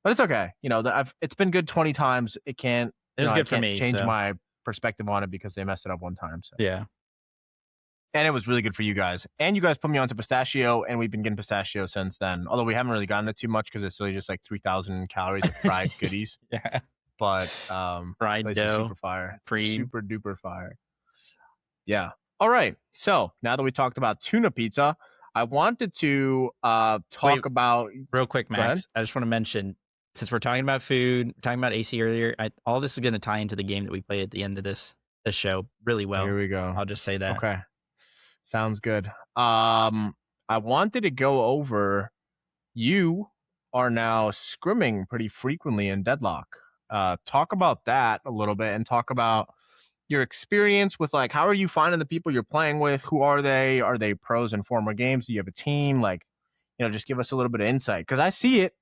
but it's okay. You know, it's been good 20 times. It can't. It was I good for can't me. change So. my perspective on it because they messed it up one time. So. Yeah. And it was really good for you guys. And you guys put me onto pistachio, and we've been getting pistachio since then. Although we haven't really gotten it too much because it's really just like 3,000 calories of fried goodies. Yeah. But Fried place is dough. super fire. Pre. Super duper fire. Yeah. All right. So now that we talked about tuna pizza, I wanted to talk about Real quick, Go ahead. Max. I just want to mention, since we're talking about food, talking about AC earlier, all this is going to tie into the game that we play at the end of this show really well. Here we go. I'll just say that. Okay. Sounds good. I wanted to go over, you are now scrimming pretty frequently in Deadlock. Talk about that a little bit and talk about your experience with like, how are you finding the people you're playing with? Who are they? Are they pros in former games? Do you have a team? Like, you know, just give us a little bit of insight. Because I see it,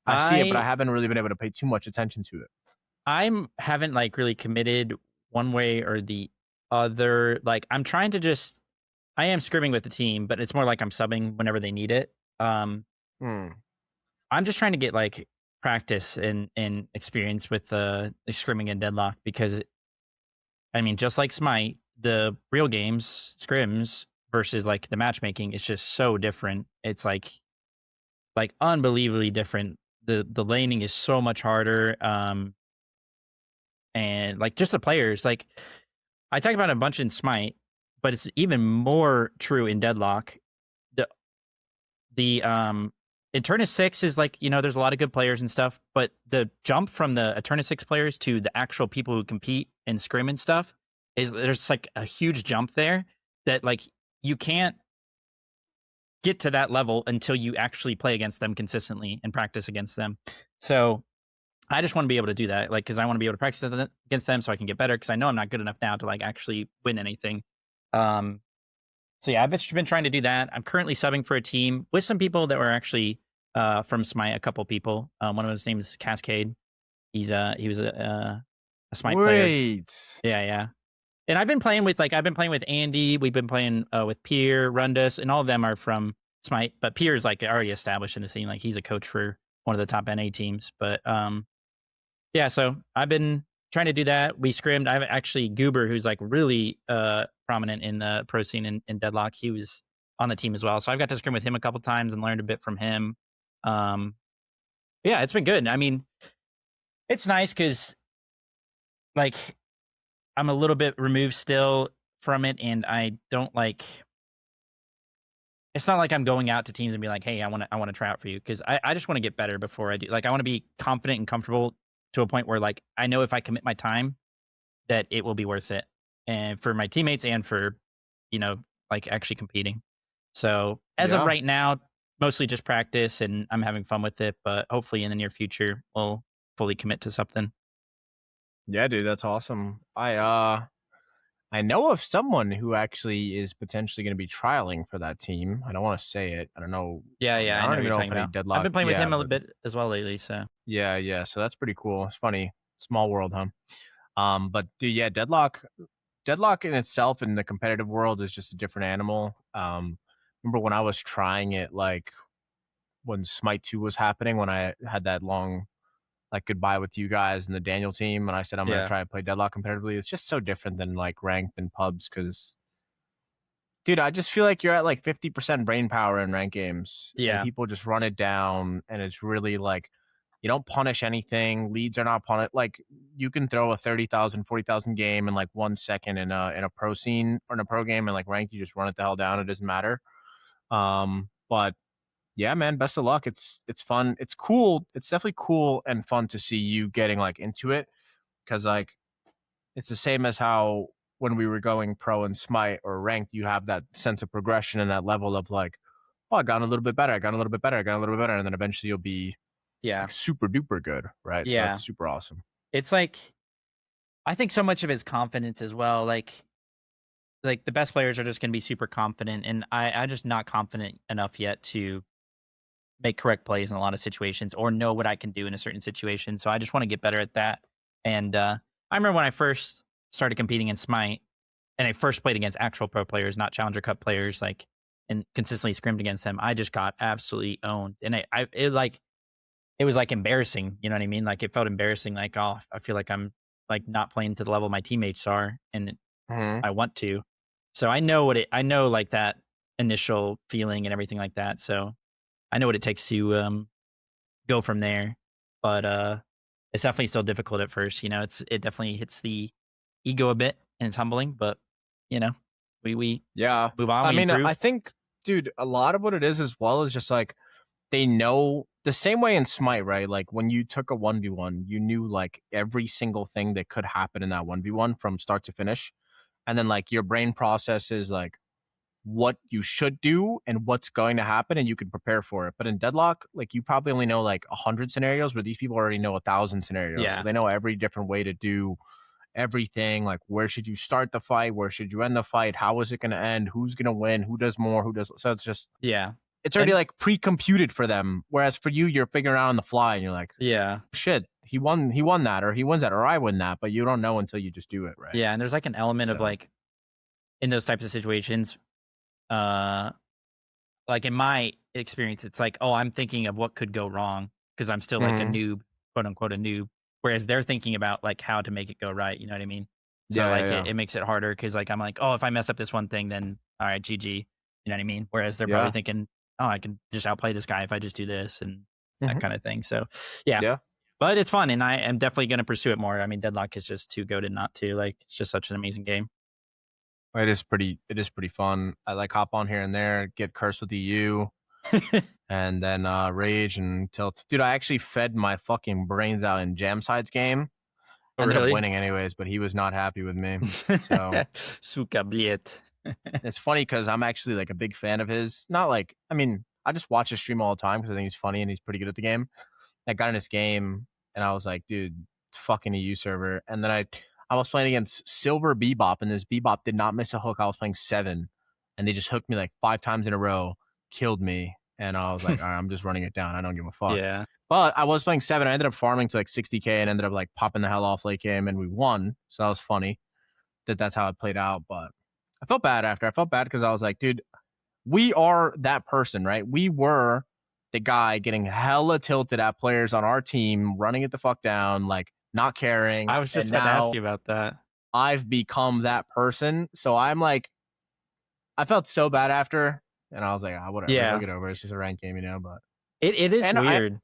but I haven't really been able to pay too much attention to it. Haven't like really committed one way or the other. Like I'm trying to I am scrimming with the team, but it's more like I'm subbing whenever they need it. I'm just trying to get like practice and experience with scrimming and Deadlock because, I mean, just like Smite, the real games, scrims versus like the matchmaking, it's just so different. It's like unbelievably different. The laning is so much harder. And like just the players, like I talk about a bunch in Smite, but it's even more true in Deadlock. The Eterna 6 is like, you know, there's a lot of good players and stuff, but the jump from the Eterna 6 players to the actual people who compete and scrim and stuff there's like a huge jump there that like you can't get to that level until you actually play against them consistently and practice against them. So I just want to be able to do that, like, because I want to be able to practice against them so I can get better, because I know I'm not good enough now to like actually win anything. So yeah, I've just been trying to do that. I'm currently subbing for a team with some people that were actually from Smite, a couple people. One of his name is Cascade. He was a Smite player. Yeah. And I've been playing with Andy. We've been playing with Pierre, Rundus, and all of them are from Smite. But Pierre's like already established in the scene. Like he's a coach for one of the top NA teams. But yeah, so I've been trying to do that. We scrimmed. I have actually Goober, who's like really prominent in the pro scene in Deadlock. He was on the team as well. So I've got to scrim with him a couple times and learned a bit from him. Yeah, it's been good. I mean, it's nice because like I'm a little bit removed still from it, and I don't like. It's not like I'm going out to teams and be like, "Hey, I want to try out for you," because I just want to get better before I do. Like, I want to be confident and comfortable to a point where, like, I know if I commit my time, that it will be worth it, and for my teammates and for, you know, like actually competing. So as of right now, mostly just practice, and I'm having fun with it. But hopefully, in the near future, we'll fully commit to something. Yeah, dude, that's awesome. I know of someone who actually is potentially going to be trialing for that team. I don't want to say it. I don't know. Yeah, yeah, I I know don't what even you're know talking if any about. I've deadlock. been playing with Yeah, him a little but bit as well lately. So yeah, yeah. So that's pretty cool. It's funny. Small world, huh? But dude, yeah, deadlock in itself in the competitive world is just a different animal. Remember when I was trying it, like when Smite 2 was happening, when I had that long like goodbye with you guys and the Daniel team, and I said I'm gonna yeah, try to play Deadlock competitively. It's just so different than like ranked and pubs because, dude, I just feel like you're at like 50% brain power in ranked games, and yeah, people just run it down, and it's really like you don't punish anything. Leads are not punished. Like you can throw a 30,000, 40,000 game in like 1 second in a pro scene or in a pro game, and like ranked, you just run it the hell down. It doesn't matter. But yeah, man, best of luck. It's fun. It's cool. It's definitely cool and fun to see you getting like into it because like it's the same as how when we were going pro and smite or ranked, you have that sense of progression and that level of like, oh, I got a little bit better, I got a little bit better, I got a little bit better, and then eventually you'll be yeah, like super duper good, right? So yeah. that's super awesome. It's like I think so much of his confidence as well. Like the best players are just going to be super confident, and I'm just not confident enough yet to make correct plays in a lot of situations or know what I can do in a certain situation. So I just want to get better at that. And I remember when I first started competing in Smite, and I first played against actual pro players, not Challenger Cup players, like and consistently scrimmed against them. I just got absolutely owned, and it was like embarrassing. You know what I mean? Like it felt embarrassing. Like, oh, I feel like I'm like not playing to the level my teammates are, and Hmm. I want to. So I know I know like that initial feeling and everything like that. So I know what it takes to go from there. But it's definitely still difficult at first. You know, it definitely hits the ego a bit, and it's humbling. But you know, we Yeah. move on, I we mean, I improve. think, dude, a lot of what it is as well is just like they know the same way in Smite, right? Like when you took a 1v1, you knew like every single thing that could happen in that 1v1 from start to finish. And then like your brain processes like what you should do and what's going to happen and you can prepare for it. But in Deadlock, like you probably only know like 100 scenarios where these people already know 1,000 scenarios. So Yeah, they know every different way to do everything. Like where should you start the fight? Where should you end the fight? How is it going to end? Who's going to win? Who does more? Who does? So it's just, yeah, it's already and like pre-computed for them. Whereas for you, you're figuring out on the fly and you're like, yeah, shit, he won that or he wins that or I win that. But you don't know until you just do it. Right. yeah. And there's like an element of So, like in those types of situations, uh, like in my experience, it's like, oh, I'm thinking of what could go wrong because I'm still like a mhm. noob, quote unquote, a noob. Whereas they're thinking about like how to make it go right. You know what I mean? So Yeah, yeah, like yeah. it makes it harder because like I'm like, oh, if I mess up this one thing, then all right, GG. You know what I mean? Whereas they're probably Yeah. thinking, oh, I can just outplay this guy if I just do this and that Mhm. kind of thing. So yeah, Yeah. but it's fun, and I am definitely going to pursue it more. I mean, Deadlock is just too goated not to. Like, it's just such an amazing game. It is pretty fun. I like hop on here and there, get cursed with the U, and then rage and tilt. Dude, I actually fed my fucking brains out in Jamside's game. Oh, Ended up really? winning anyways, but he was not happy with me. So Suka bliet. it's funny because I'm actually like a big fan of his. Not like I mean, I just watch his stream all the time because I think he's funny and he's pretty good at the game. I got in this game and I was like, dude, it's fucking a U server. And then I was playing against Silver Bebop, and this Bebop did not miss a hook. I was playing seven, and they just hooked me like 5 times in a row, killed me. And I was like, all right, I'm just running it down. I don't give a fuck. Yeah. But I was playing seven. I ended up farming to like 60K and ended up like popping the hell off late game, and we won. So that was funny that's how it played out. But I felt bad after. I felt bad because I was like, dude, we are that person, right? We were the guy getting hella tilted at players on our team, running it the fuck down, like not caring. I was just And about to ask now you about that. I've become that person. So I'm like, I felt so bad after, and I was like, ah, whatever, he'll Yeah. get over it. It's just a ranked game, you know. But It is and I, weird.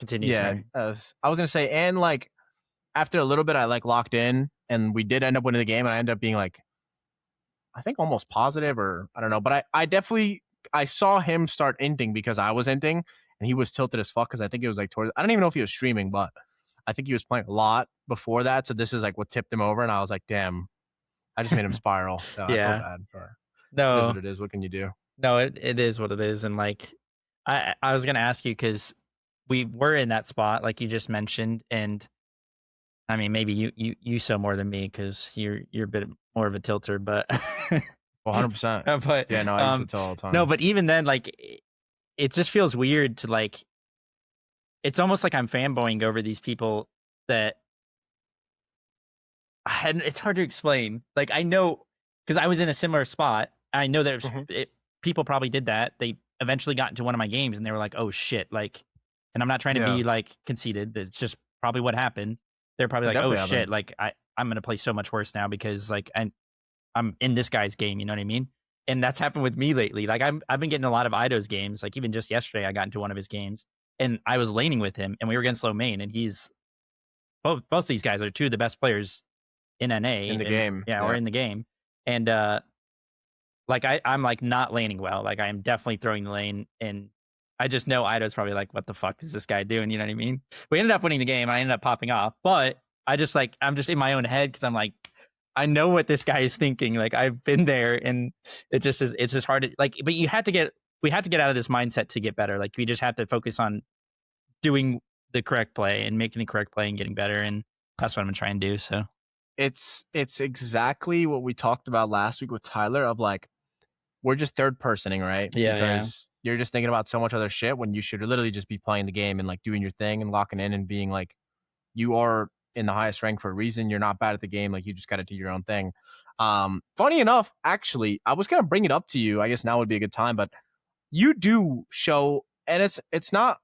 Continue, yeah, sorry. I was gonna say, and like after a little bit, I like locked in, and we did end up winning the game, and I ended up being like I think almost positive or I don't know, but I definitely I saw him start inting because I was inting and he was tilted as fuck because I think it was like towards I don't even know if he was streaming, but I think he was playing a lot before that. So this is like what tipped him over, and I was like, damn, I just made him spiral. So I feel Yeah. bad for it is what No. it is. What can you do? No, it is what it is, and, like, I was gonna ask you because we were in that spot, like you just mentioned, and, I mean, maybe you so more than me because you're a bit more of a tilter, but 100%. but, Yeah, no, I used to tell all the no, time. but even then, like, it just feels weird to, like it's almost like I'm fanboying over these people that and it's hard to explain. Like, I know because I was in a similar spot. I know there's Mhm. people probably did that. They eventually got into one of my games and they were like, "Oh shit!" Like, and I'm not trying to Yeah, be like conceited. It's just probably what happened. They're probably it like, "Oh definitely shit!" happened. Like, I'm gonna play so much worse now because like I'm in this guy's game. You know what I mean? And that's happened with me lately. Like, I've been getting a lot of Ido's games. Like even just yesterday, I got into one of his games and I was laning with him and we were against low main and he's both these guys are two of the best players in In NA the and game, yeah, or yeah. in the game. And like I'm like not laning well. Like I am definitely throwing the lane and I just know Ido's probably like, what the fuck is this guy doing? You know what I mean? We ended up winning the game and I ended up popping off. But I just like I'm just in my own head because I'm like, I know what this guy is thinking. Like I've been there and it's just hard to like, but we had to get out of this mindset to get better. Like we just had to focus on doing the correct play and making the correct play and getting better. And that's what I'm gonna try and do. So It's exactly what we talked about last week with Tyler of like we're just third personing, right? yeah, yeah. Because you're just thinking about so much other shit when you should literally just be playing the game and like doing your thing and locking in and being like you are in the highest rank for a reason. You're not bad at the game. Like you just got to do your own thing. Funny enough, actually, I was gonna bring it up to you. I guess now would be a good time, but you do show, and it's not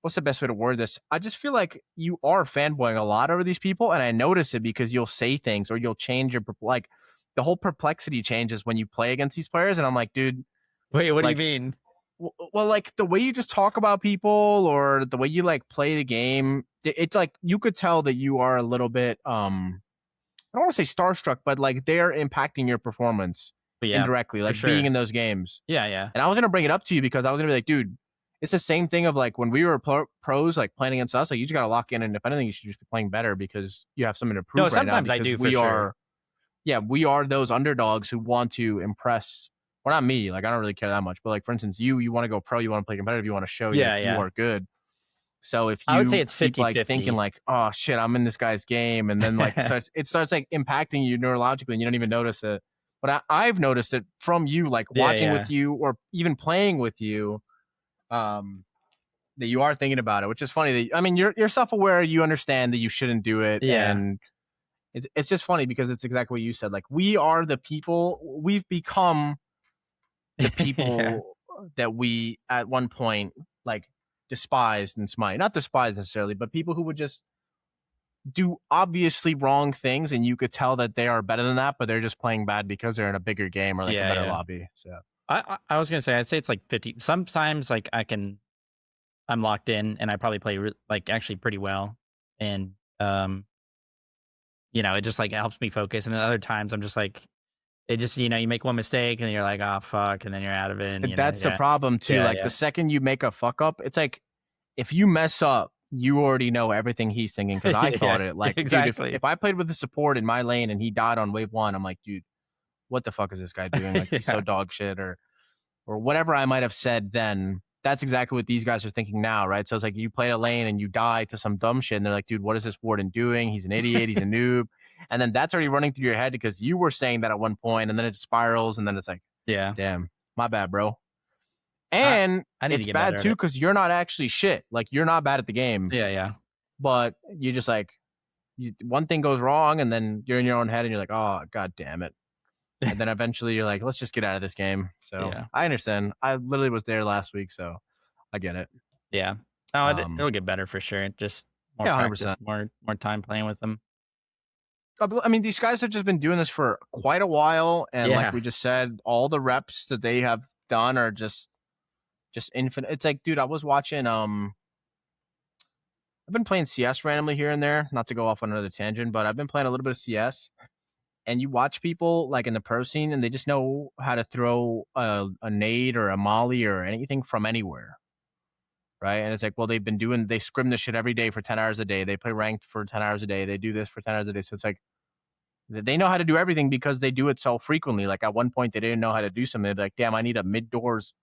what's the best way to word this? I just feel like you are fanboying a lot over these people, and I notice it because you'll say things or you'll change your like the whole perplexity changes when you play against these players, and I'm like, dude, Wait, what do you like, mean? well, like the way you just talk about people or the way you like play the game, it's like you could tell that you are a little bit, I don't want to say starstruck, but like they're impacting your performance But yeah, indirectly, for like being sure. in those games. Yeah, yeah. And I was gonna bring it up to you because I was gonna be like, dude, it's the same thing of like when we were pros, like playing against us. Like you just gotta lock in, and if anything, you should just be playing better because you have something to No, prove right now. sometimes I Because do for we sure. are, yeah, we are those underdogs who want to impress. Well, not me. Like I don't really care that much. But like for instance, you want to go pro, you want to play competitive, you want to show you like Yeah, you yeah. are good. So if I would say you it's keep like thinking 50-50. like, oh shit, I'm in this guy's game, and then like it starts like impacting you neurologically, and you don't even notice it. But I've noticed it from you, like Yeah, watching yeah. with you or even playing with you, um, that you are thinking about it, which is funny. That I mean, you're self aware, you understand that you shouldn't do it, Yeah. and it's just funny because it's exactly what you said. Like we are the people, we've become the Yeah. people that we at one point like despised and smite. Not despised necessarily, but people who would just do obviously wrong things, and you could tell that they are better than that, but they're just playing bad because they're in a bigger game or like a Yeah, better yeah. lobby. So I was gonna say I'd say it's like 50. Sometimes like I'm locked in and I probably play like actually pretty well, and you know it just like helps me focus. And then other times I'm just like it just you make one mistake and you're like oh fuck, and then you're out of it. And you know that's the yeah problem too. yeah Like the yeah second you make a fuck up, it's like if you mess up, you already know everything he's thinking. Because I yeah thought it, like, dude, exactly if I played with the support in my lane and he died on wave one, I'm like, dude, what the fuck is this guy doing? Like he's so yeah dog shit, or whatever I might have said then. That's exactly what these guys are thinking now, right? So it's like you play a lane and you die to some dumb shit, and they're like, dude, what is this warden doing? He's an idiot. He's a noob. And then that's already running through your head because you were saying that at one point, and then it spirals, and then it's like, yeah. damn, my bad, bro. I And I need to it's get bad better at too it. because you're not actually shit. Like you're not bad at the game, Yeah, yeah. but you just like one thing goes wrong, and then you're in your own head, and you're like, oh god damn it. And then eventually you're like, let's just get out of this game. So Yeah. I understand. I literally was there last week, so I get it. Yeah. No, Um, it'll get better for sure. Just more yeah, practice, 100%. more time playing with them. I mean, these guys have just been doing this for quite a while, and like Yeah. we just said, all the reps that they have done are just infinite. It's like, dude, I was watching. I've been playing CS randomly here and there. Not to go off on another tangent, but I've been playing a little bit of CS. And you watch people like in the pro scene, and they just know how to throw a nade or a molly or anything from anywhere, right? And it's like, well, they scrim this shit every day for 10 hours a day. They play ranked for 10 hours a day. They do this for 10 hours a day. So it's like, They know how to do everything because they do it so frequently. Like at one point, they didn't know how to do something. They'd be like, damn, I need a mid doors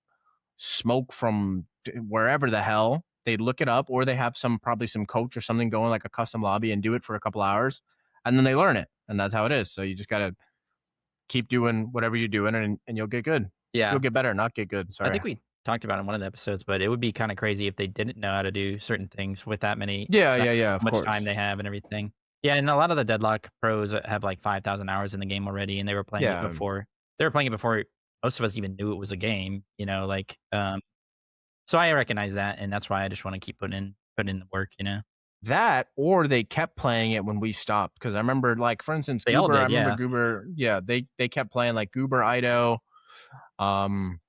smoke from wherever the hell. They look it up, or they have probably some coach or something going like a custom lobby and do it for a couple hours, and then they learn it, and that's how it is. So you just gotta keep doing whatever you're doing, and you'll get good. You'll Yeah. get better, not get good. I Sorry. think we talked about it in one of the episodes, but it would be kind of crazy if they didn't know how to do certain things with Yeah, that yeah, yeah. Of much time course. they have and everything. Yeah, and a lot of the Deadlock pros have like 5,000 hours in the game already, and they were playing it Yeah, before. They were playing it before most of us even knew it was a game. So I recognize that, and that's why I just want to keep putting in the work. that or they kept playing it when we stopped. Because I remember, like for instance, They all Goober. I did, remember yeah, Goober. Yeah, they kept playing like Goober, Ido. Um,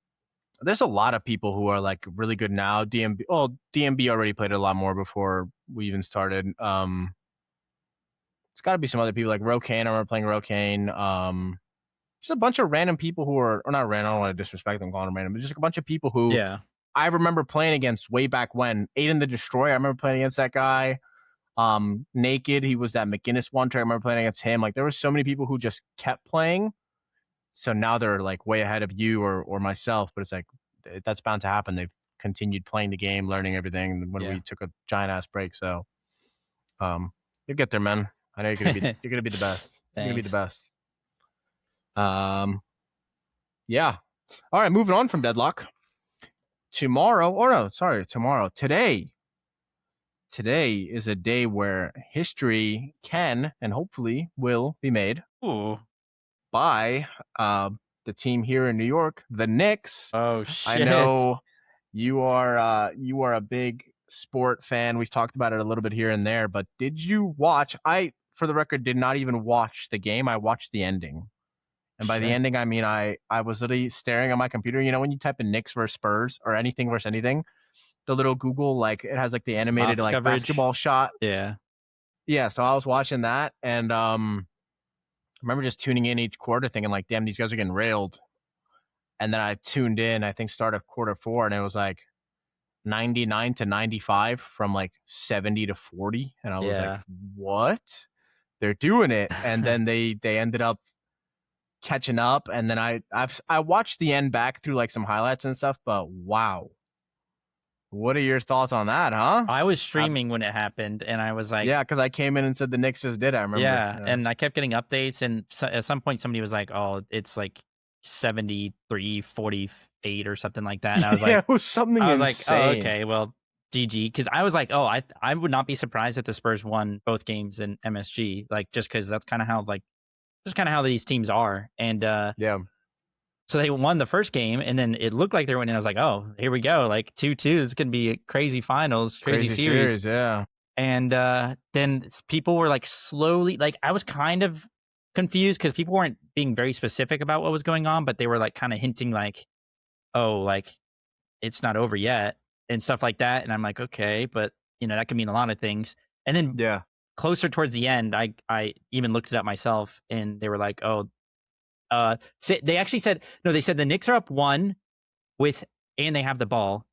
there's a lot of people who are like really good now. DMB. Well, DMB already played it a lot more before we even started. It's got to be some other people like Rokane. I remember playing Rokane. Just a bunch of random people who are, or not random. I don't want to disrespect them calling them random, but just a bunch of people who yeah. I remember playing against way back when. Aiden the Destroyer. I remember playing against that guy. Naked. He was that McGinnis one trick. I remember playing against him. Like there were so many people who just kept playing. So now they're like way ahead of you or myself. But it's like that's bound to happen. They've continued playing the game, learning everything when Yeah. we took a giant ass break. So you'll get there, man. I know you're gonna be the best. You're gonna be the Thanks. best. Yeah. All right, moving on from Deadlock. Tomorrow, or no, sorry, tomorrow. Today is a day where history can and hopefully will be made Ooh. by the team here in New York, the Knicks. Oh I shit. know you are a big sport fan. We've talked about it a little bit here and there, but did you watch? I, for the record, did not even watch the game. I watched the ending. And by the Shit. ending, I mean I was literally staring at my computer. You know, when you type in Knicks versus Spurs or anything versus anything, the little Google, like it has like the animated Box like coverage. basketball shot. Yeah. Yeah, so I was watching that, and I remember just tuning in each quarter, thinking like, "Damn, these guys are getting railed." And then I tuned in. I think start of quarter four, and it was like 99-95 from like 70-40, and I was like, Yeah. "What? They're doing it!" And then they ended up catching up, and then I watched the end back through like some highlights and stuff, but wow, what are your thoughts on that, huh? I was I, streaming when it happened, and I was like, yeah, because I came in and said the Knicks just did. I remember. yeah, Yeah, and I kept getting updates, and at some point somebody was like, "Oh, it's like 73-48 or something like that." And yeah, it was something I was like, "Oh, insane. okay, well, GG." Because I was like, "Oh, I would not be surprised if the Spurs won both games in MSG, like just because that's kind of how these teams are." And Yeah, so they won the first game, and then it looked like they were winning. I was like, "Oh, here we go, like 2-2. It's gonna be a crazy finals, crazy crazy series." series. Yeah, And then people were like slowly, like I was kind of confused because people weren't being very specific about what was going on, but they were like kind of hinting like, "Oh, like it's not over yet," and stuff like that. And I'm like, okay, but that could mean a lot of things. And then yeah. closer towards the end, I even looked it up myself, and they were like, "Oh, they actually said no." They said the Knicks are up one with, and they have the ball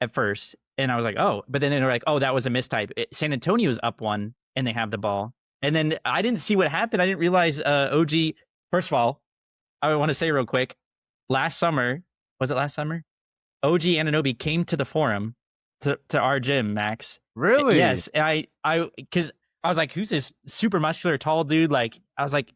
at first, and I was like, "Oh," but then they're like, "Oh, that was a mistype." San Antonio's up one, and they have the ball, and then I didn't see what happened. I didn't realize OG. First of all, I want to say real quick, last summer, was it last summer? OG Ananobi came to the forum to our gym, Max. Really? Yes, and because I was like, "Who's this super muscular tall dude?" Like, I was like,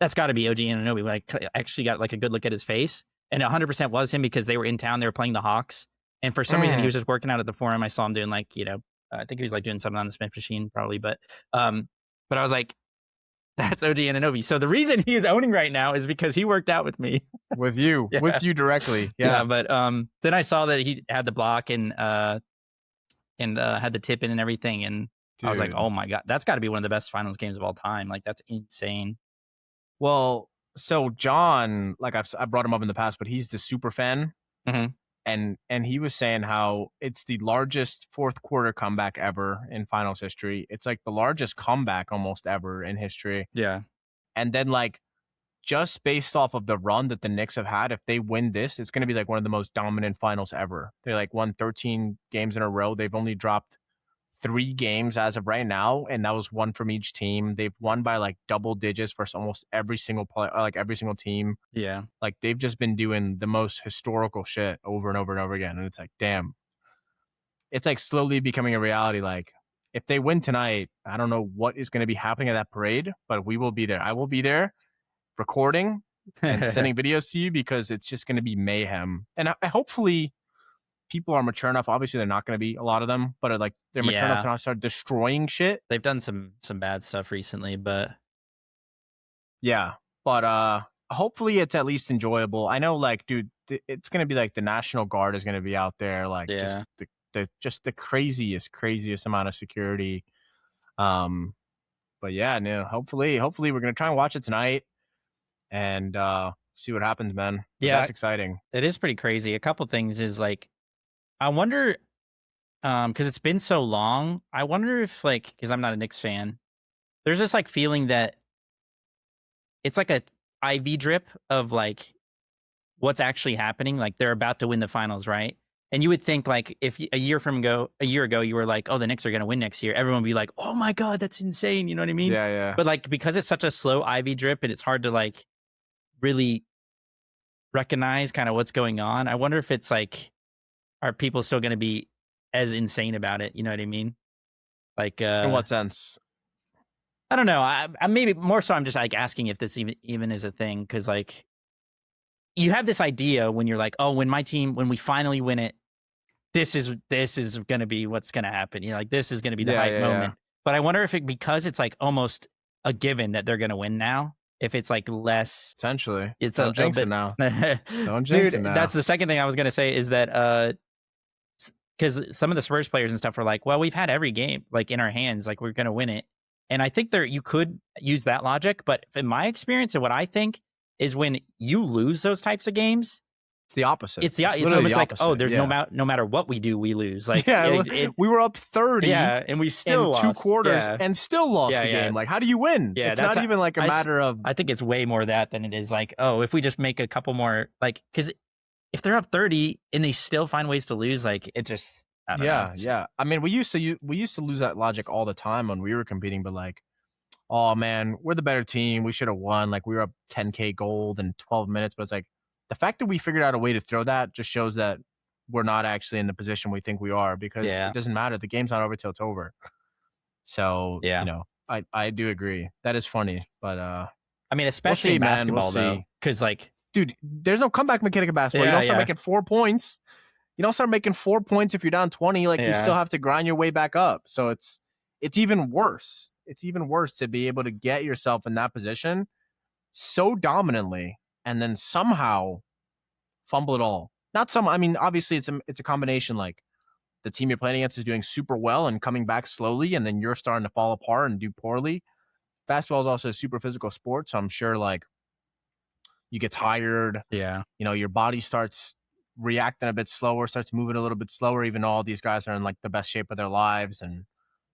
"That's got to be OG Ananobi." Like, I actually got like a good look at his face, and 100% was him because they were in town. They were playing the Hawks, and for some reason, he Mm. was just working out at the forum. I saw him doing like, I think he was like doing something on the Smith machine, probably. Um, but I was like, "That's OG Ananobi." So the reason he is owning right now is because he worked out with me. Yeah. With you directly. Yeah, Yeah, but then I saw that he had the block and had the tip in and everything, and I was like, dude. "Oh my god, that's got to be one of the best finals games of all time!" Like that's insane. Well, so John, like I brought him up in the past, but he's the super fan, Hmm. and he was saying how it's the largest fourth quarter comeback ever in finals history. It's like the largest comeback almost ever in history. Yeah, And then like just based off of the run that the Knicks have had, if they win this, it's going to be like one of the most dominant finals ever. They like won 13 games in a row. They've only dropped 3 games as of right now, and that was one from each team. They've won by like double digits versus almost every single play, like every single team. Yeah. Like they've just been doing the most historical shit over and over and over again. And it's like, damn, it's like slowly becoming a reality. Like if they win tonight, I don't know what is going to be happening at that parade, but we will be there. I will be there recording and sending videos to you because it's just going to be mayhem. And hopefully people are mature enough. Obviously, they're not going to be a lot of them, but like they're mature enough Yeah. to not start destroying shit. They've done some bad stuff recently, but Yeah, but hopefully it's at least enjoyable. I know, like, dude, it's going to be like the National Guard is going to be out there, like just yeah. the craziest amount of security. Um, but yeah, no, hopefully we're going to try and watch it tonight and see what happens, man. But Yeah, that's exciting. it is pretty crazy. A couple things is like I wonder because it's been so long, I wonder if like because I'm not a Knicks fan, there's just like feeling that it's like a IV drip of like what's actually happening. Like they're about to win the finals, right? And you would think like if a year ago, you were like, oh, the Knicks are going to win next year. Everyone would be like, oh my God, that's insane. You know what I mean? Yeah, yeah. But like because it's such a slow IV drip and it's hard to like really recognize kind of what's going on. I wonder if it's like, are people still going to be as insane about it? You know what I mean? Like, In what sense? I don't know. I maybe more so. I'm just like asking if this even is a thing because like you have this idea when you're like, oh, when we finally win it, this is going to be what's going to happen. You know, like this is going to be the Yeah, hype yeah, yeah. moment. But I wonder if because it's like almost a given that they're going to win now, if it's like less, Essentially, it's don't jinx it bit. now. Don't jinx Dude, it now. that's the second thing I was going to say is that because some of the Spurs players and stuff are like, well, we've had every game like in our hands, like we're going to win it. And I think you could use that logic, but in my experience and what I think is when you lose those types of games, It's the opposite. it's It's literally almost the like, oh, opposite. there's Yeah. no matter what we do, we lose. Like, Yeah, we were up 30 yeah, and we still in 2 lost. quarters Yeah, and still lost the yeah. game. Like, how do you win? Yeah, It's not even like a matter of I think it's way more that than it is like, oh, if we just make a couple more, like, because if they're up 30 and they still find ways to lose, like, it just, I don't know. yeah. I mean, we used to lose that logic all the time when we were competing, but like, oh man, we're the better team. We should have won. Like, we were up 10K gold in 12 minutes, but it's like the fact that we figured out a way to throw that just shows that we're not actually in the position we think we are because Yeah. it doesn't matter. The game's not over till it's over. So, Yeah. I do agree. That is funny, but I mean, especially in man. We'll basketball, though, see. because like, Dude, there's no comeback mechanic in basketball. You Yeah, don't start yeah. making 4 points. You don't start making 4 points if you're down 20. Like you Yeah. still have to grind your way back up. So it's even worse. It's even worse to be able to get yourself in that position so dominantly and then somehow fumble it all. Not some. I mean, obviously it's a combination. Like the team you're playing against is doing super well and coming back slowly, and then you're starting to fall apart and do poorly. Basketball is also a super physical sport, so I'm sure like you get tired. yeah. Your body starts reacting a bit slower, starts moving a little bit slower, even though all these guys are in like the best shape of their lives and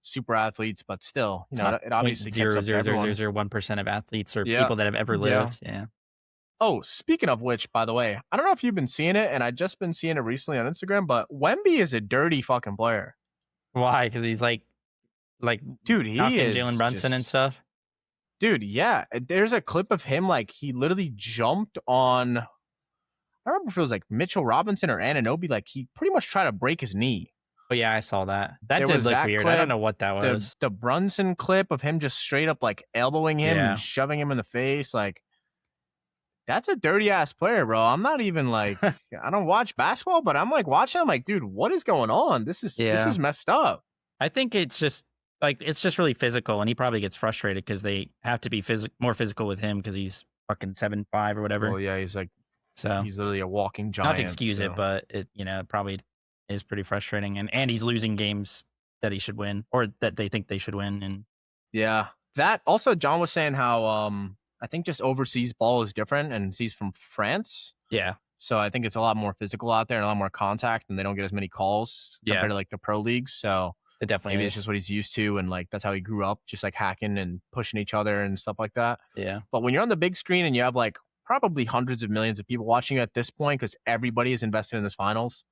super athletes, but still, it obviously catches up to everyone. 0.00001% of athletes or Yeah. people that have ever lived. Yeah. Oh, speaking of which, by the way, I don't know if you've been seeing it, and I just been seeing it recently on Instagram, but Wemby is a dirty fucking player. Why? Because he's like Dude, he knocking is Jalen Brunson and just- stuff. Dude, yeah. There's a clip of him like he literally jumped on. I don't remember if it was like Mitchell Robinson or Anunoby. Like he pretty much tried to break his knee. Oh yeah, I saw that. That There did was look that weird. I clip, don't know what that was. The Brunson clip of him just straight up like elbowing him Yeah. and shoving him in the face. Like that's a dirty ass player, bro. I'm not even like I don't watch basketball, but I'm like watching. I'm like, dude, what is going on? This is messed up. I think it's just really physical, and he probably gets frustrated because they have to be more physical with him because he's fucking 7'5" or whatever. Well, yeah, he's like So he's literally a walking giant. not to excuse it, but it probably is pretty frustrating, and he's losing games that he should win or that they think they should win. And yeah, that also John was saying how I think just overseas ball is different, and he's from France. yeah, So I think it's a lot more physical out there and a lot more contact, and they don't get as many calls compared to like the pro leagues. So it definitely maybe is. it's just what he's used to, and like that's how he grew up, just like hacking and pushing each other and stuff like that. Yeah. But when you're on the big screen and you have like probably hundreds of millions of people watching you at this point, because everybody is invested in this finals,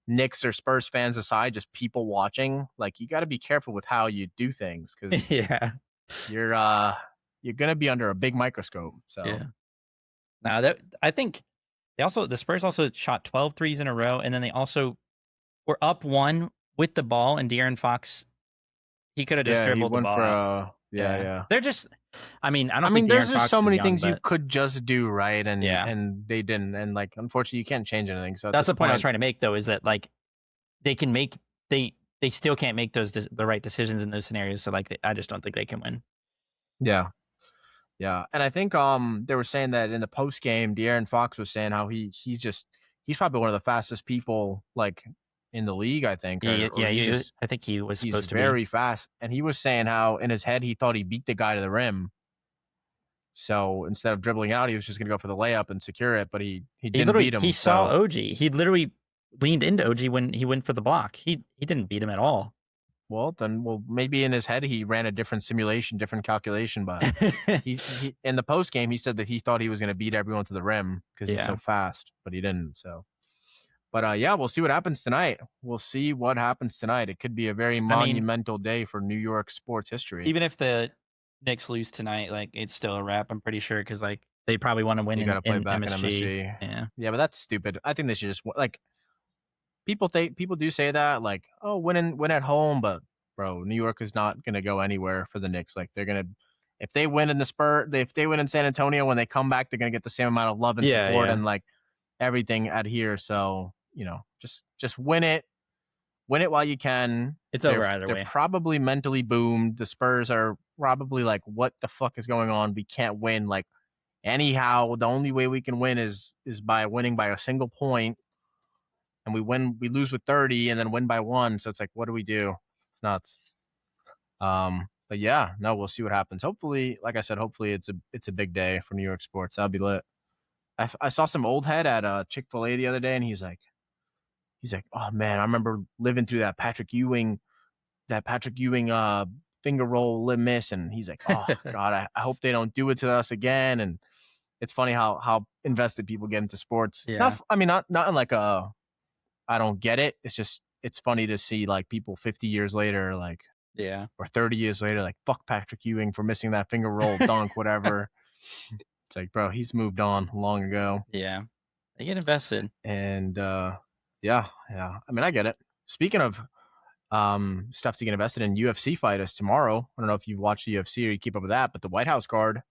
Knicks or Spurs fans aside, just people watching, like you got to be careful with how you do things because Yeah. you're gonna be under a big microscope. So Yeah. Now that I think the Spurs also shot 12 threes in a row, and then they also were up one with the ball, and De'Aaron Fox, he could have just yeah, he dribbled the went ball for out. yeah, Yeah. yeah. They're just I mean, I I don't think mean, there's De'Aaron just Fox so is many young, things you but could just do right, yeah. and they didn't, and like unfortunately, you can't change anything. So at That's this the point I was point, trying to make though, is that like they can make they still can't make the right decisions in those scenarios. So like I just don't think they can win. yeah, yeah, and I think they were saying that in the post game, De'Aaron Fox was saying how he's probably one of the fastest people like in the league. I think, Yeah, or yeah, he's just I think he was he's supposed to be. very fast, and he was saying how in his head he thought he beat the guy to the rim. So instead of dribbling out, he was just going to go for the layup and secure it, but he didn't beat He him. saw So OG. He literally leaned into OG when he went for the block. He didn't beat him at all. well, maybe in his head he ran a different simulation, different calculation, but he in the post game he said that he thought he was going to beat everyone to the rim because he's Yeah. so fast, but he didn't. So, but yeah, we'll see what happens tonight. We'll see what happens tonight. It could be a very I mean, monumental day for New York sports history. even if the Knicks lose tonight, like it's still a wrap. I'm pretty sure because like they probably want to win You got to play in back in MSG. MSG. Yeah. Yeah, but that's stupid. I think they should just like people do say that like, oh, win at home, but bro, New York is not going to go anywhere for the Knicks. Like they're going to if they win in the Spur, if they win in San Antonio when they come back, they're going to get the same amount of love and Yeah. support Yeah. and like everything at here. So, just win it. Win it while you can. It's over either They're way. probably mentally boomed. The Spurs are probably like, what the fuck is going on? We can't win. Like anyhow, the only way we can win is by winning by a single point, and we lose with 30, and then win by one. So it's like, what do we do? It's nuts. But yeah, no, we'll see what happens. Hopefully, like I said, hopefully it's a big day for New York sports. That'll be lit. I saw some old head at Chick-fil-A the other day, and he's like, oh man, I remember living through that Patrick Ewing finger roll lip miss, and he's like, oh god, I hope they don't do it to us again. And it's funny how invested people get into sports. Yeah. Not in like a I don't get it. It's just it's funny to see like people 50 years later, like Yeah. or 30 years later, like fuck Patrick Ewing for missing that finger roll dunk, whatever. It's like, bro, he's moved on long ago. Yeah. They get invested. And yeah. I mean, I get it. Speaking of stuff to get invested in, UFC fight is tomorrow. I don't know if you've watched the UFC or you keep up with that, but the White House card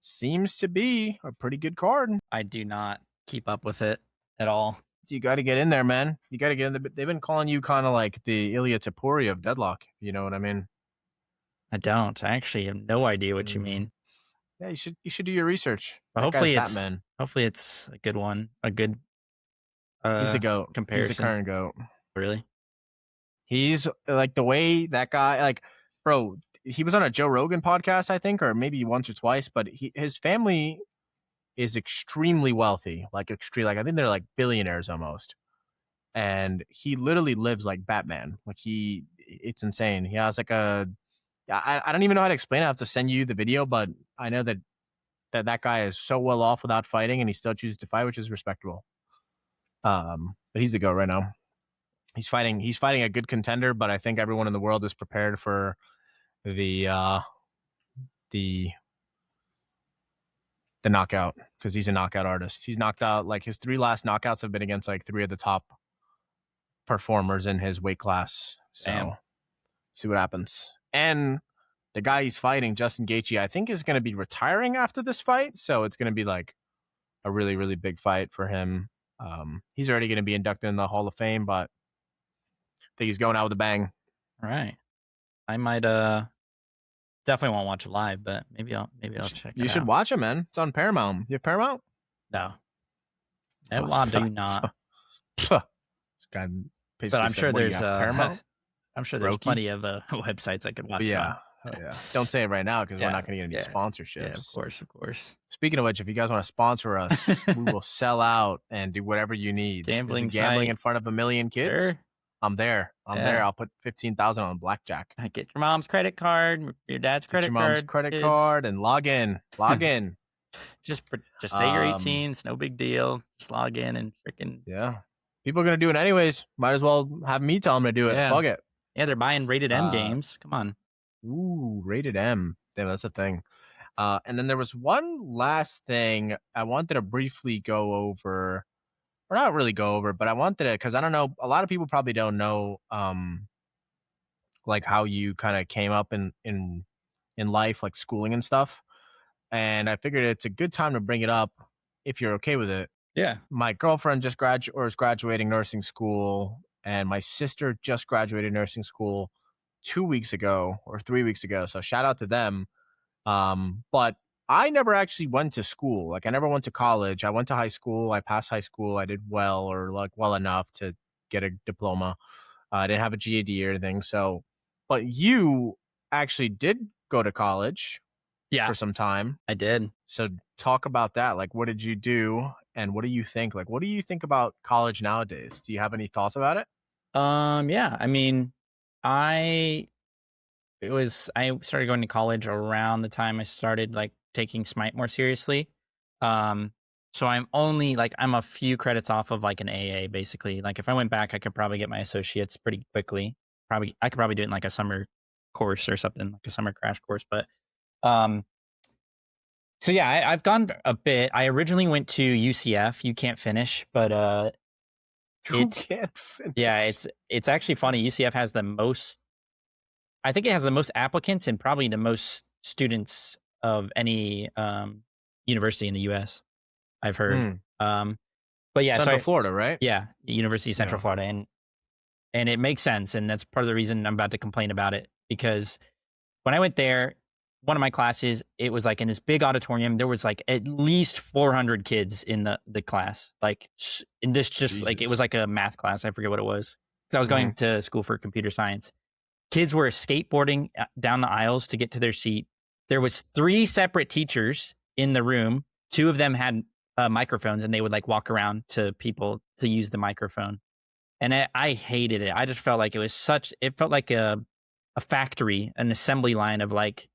seems to be a pretty good card. I do not keep up with it at all. You got to get in there, man. You got to get in there. They've been calling you kind of like the Ilya Tapuri of Deadlock. You know what I mean? I don't. I actually have no idea what you mean. Yeah, you should do your research. But Hopefully it's a good one. A good he's the GOAT. comparison. He's the current GOAT. Really? He's like the way that guy, like, bro, he was on a Joe Rogan podcast, I think, or maybe once or twice, but his family is extremely wealthy, like I think they're like billionaires almost. And he literally lives like Batman. Like it's insane. He has like I don't even know how to explain it. I have to send you the video, but I know that guy is so well off without fighting and he still chooses to fight, which is respectable. But he's the GOAT right now. He's fighting a good contender, but I think everyone in the world is prepared for the knockout because he's a knockout artist. He's knocked out like his 3 last knockouts have been against like 3 of the top performers in his weight class. So Damn. see what happens. And the guy he's fighting, Justin Gaethje, I think is going to be retiring after this fight. So it's going to be like a really, really big fight for him. He's already going to be inducted in the Hall of Fame, but I think he's going out with a bang. All right. I might definitely won't watch it live, but maybe I'll check it out. You should watch it, man. It's on Paramount. You have Paramount? No. I do not. This guy But I'm sure there's Paramount. I'm sure there's plenty of websites I could watch. Yeah. Don't say it right now because we're not going to get any sponsorships. Yeah, of course. Speaking of which, if you guys want to sponsor us, we will sell out and do whatever you need. Gambling in front of a million kids. Sure. I'm there. I'll put 15,000 on blackjack. Get your mom's credit card, your dad's credit card, and log in. Just say you're 18. It's no big deal. Just log in and freaking People are gonna do it anyways. Might as well have me tell them to do it. Yeah. Fuck it. Yeah, they're buying rated M Uh, games. Come on. rated M. Damn, that's a thing. And then there was one last thing I wanted to briefly go over, or not really go over, but I wanted to, because I don't know, a lot of people probably don't know, like how you kind of came up in life, like schooling and stuff. And I figured it's a good time to bring it up if you're okay with it. Yeah. My girlfriend just is graduating nursing school, and my sister just graduated nursing school 2 weeks ago or 3 weeks ago. So shout out to them. But I never actually went to school. Like I never went to college. I went to high school. I passed high school. I did well, or like well enough to get a diploma. I didn't have a GED or anything. So, but you actually did go to college Yeah, for some time. I did. So talk about that. Like, what did you do, and what do you think? Like, what do you think about college nowadays? Do you have any thoughts about it? Yeah, I mean, I I started going to college around the time I started like taking Smite more seriously. Um, so I'm only like I'm a few credits off of like an AA basically. Like if I went back, I could probably get my associates pretty quickly. Probably I could probably do it in like a summer course or something, like a summer crash course. But um, so yeah, I've gone a bit. I originally went to UCF. You can't finish, but You it can't yeah, finish. it's actually funny. UCF has the most. I think it has the most applicants and probably the most students of any university in the U.S. I've heard. Hmm. Um, but yeah, Central Florida, right? yeah, University of Central Yeah. Florida, and it makes sense, and that's part of the reason I'm about to complain about it because when I went there, one of my classes, it was like in this big auditorium. There was like at least 400 kids in the class. Like, in this just like it was Jesus. like a math class. I forget what it was because I was Hmm. going to school for computer science. Kids were skateboarding down the aisles to get to their seat. There was 3 separate teachers in the room. 2 of them had microphones, and they would like walk around to people to use the microphone. And I hated it. I just felt like it felt like a factory, an assembly line of like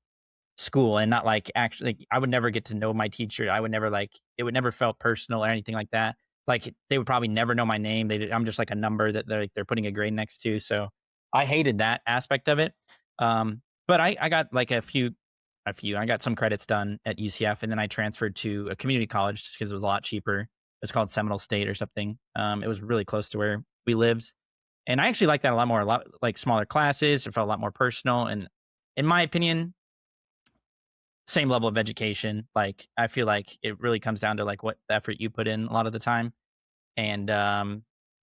school, and not like actually. Like, I would never get to know my teacher. I would never like it would never felt personal or anything like that. Like they would probably never know my name. I'm just like a number that they're putting a grade next to. So I hated that aspect of it. But I got like I got some credits done at UCF, and then I transferred to a community college because it was a lot cheaper. It's called Seminole State or something. It was really close to where we lived, and I actually liked that a lot more. A lot like smaller classes. It felt a lot more personal, and in my opinion, same level of education. Like I feel like it really comes down to like what effort you put in a lot of the time. And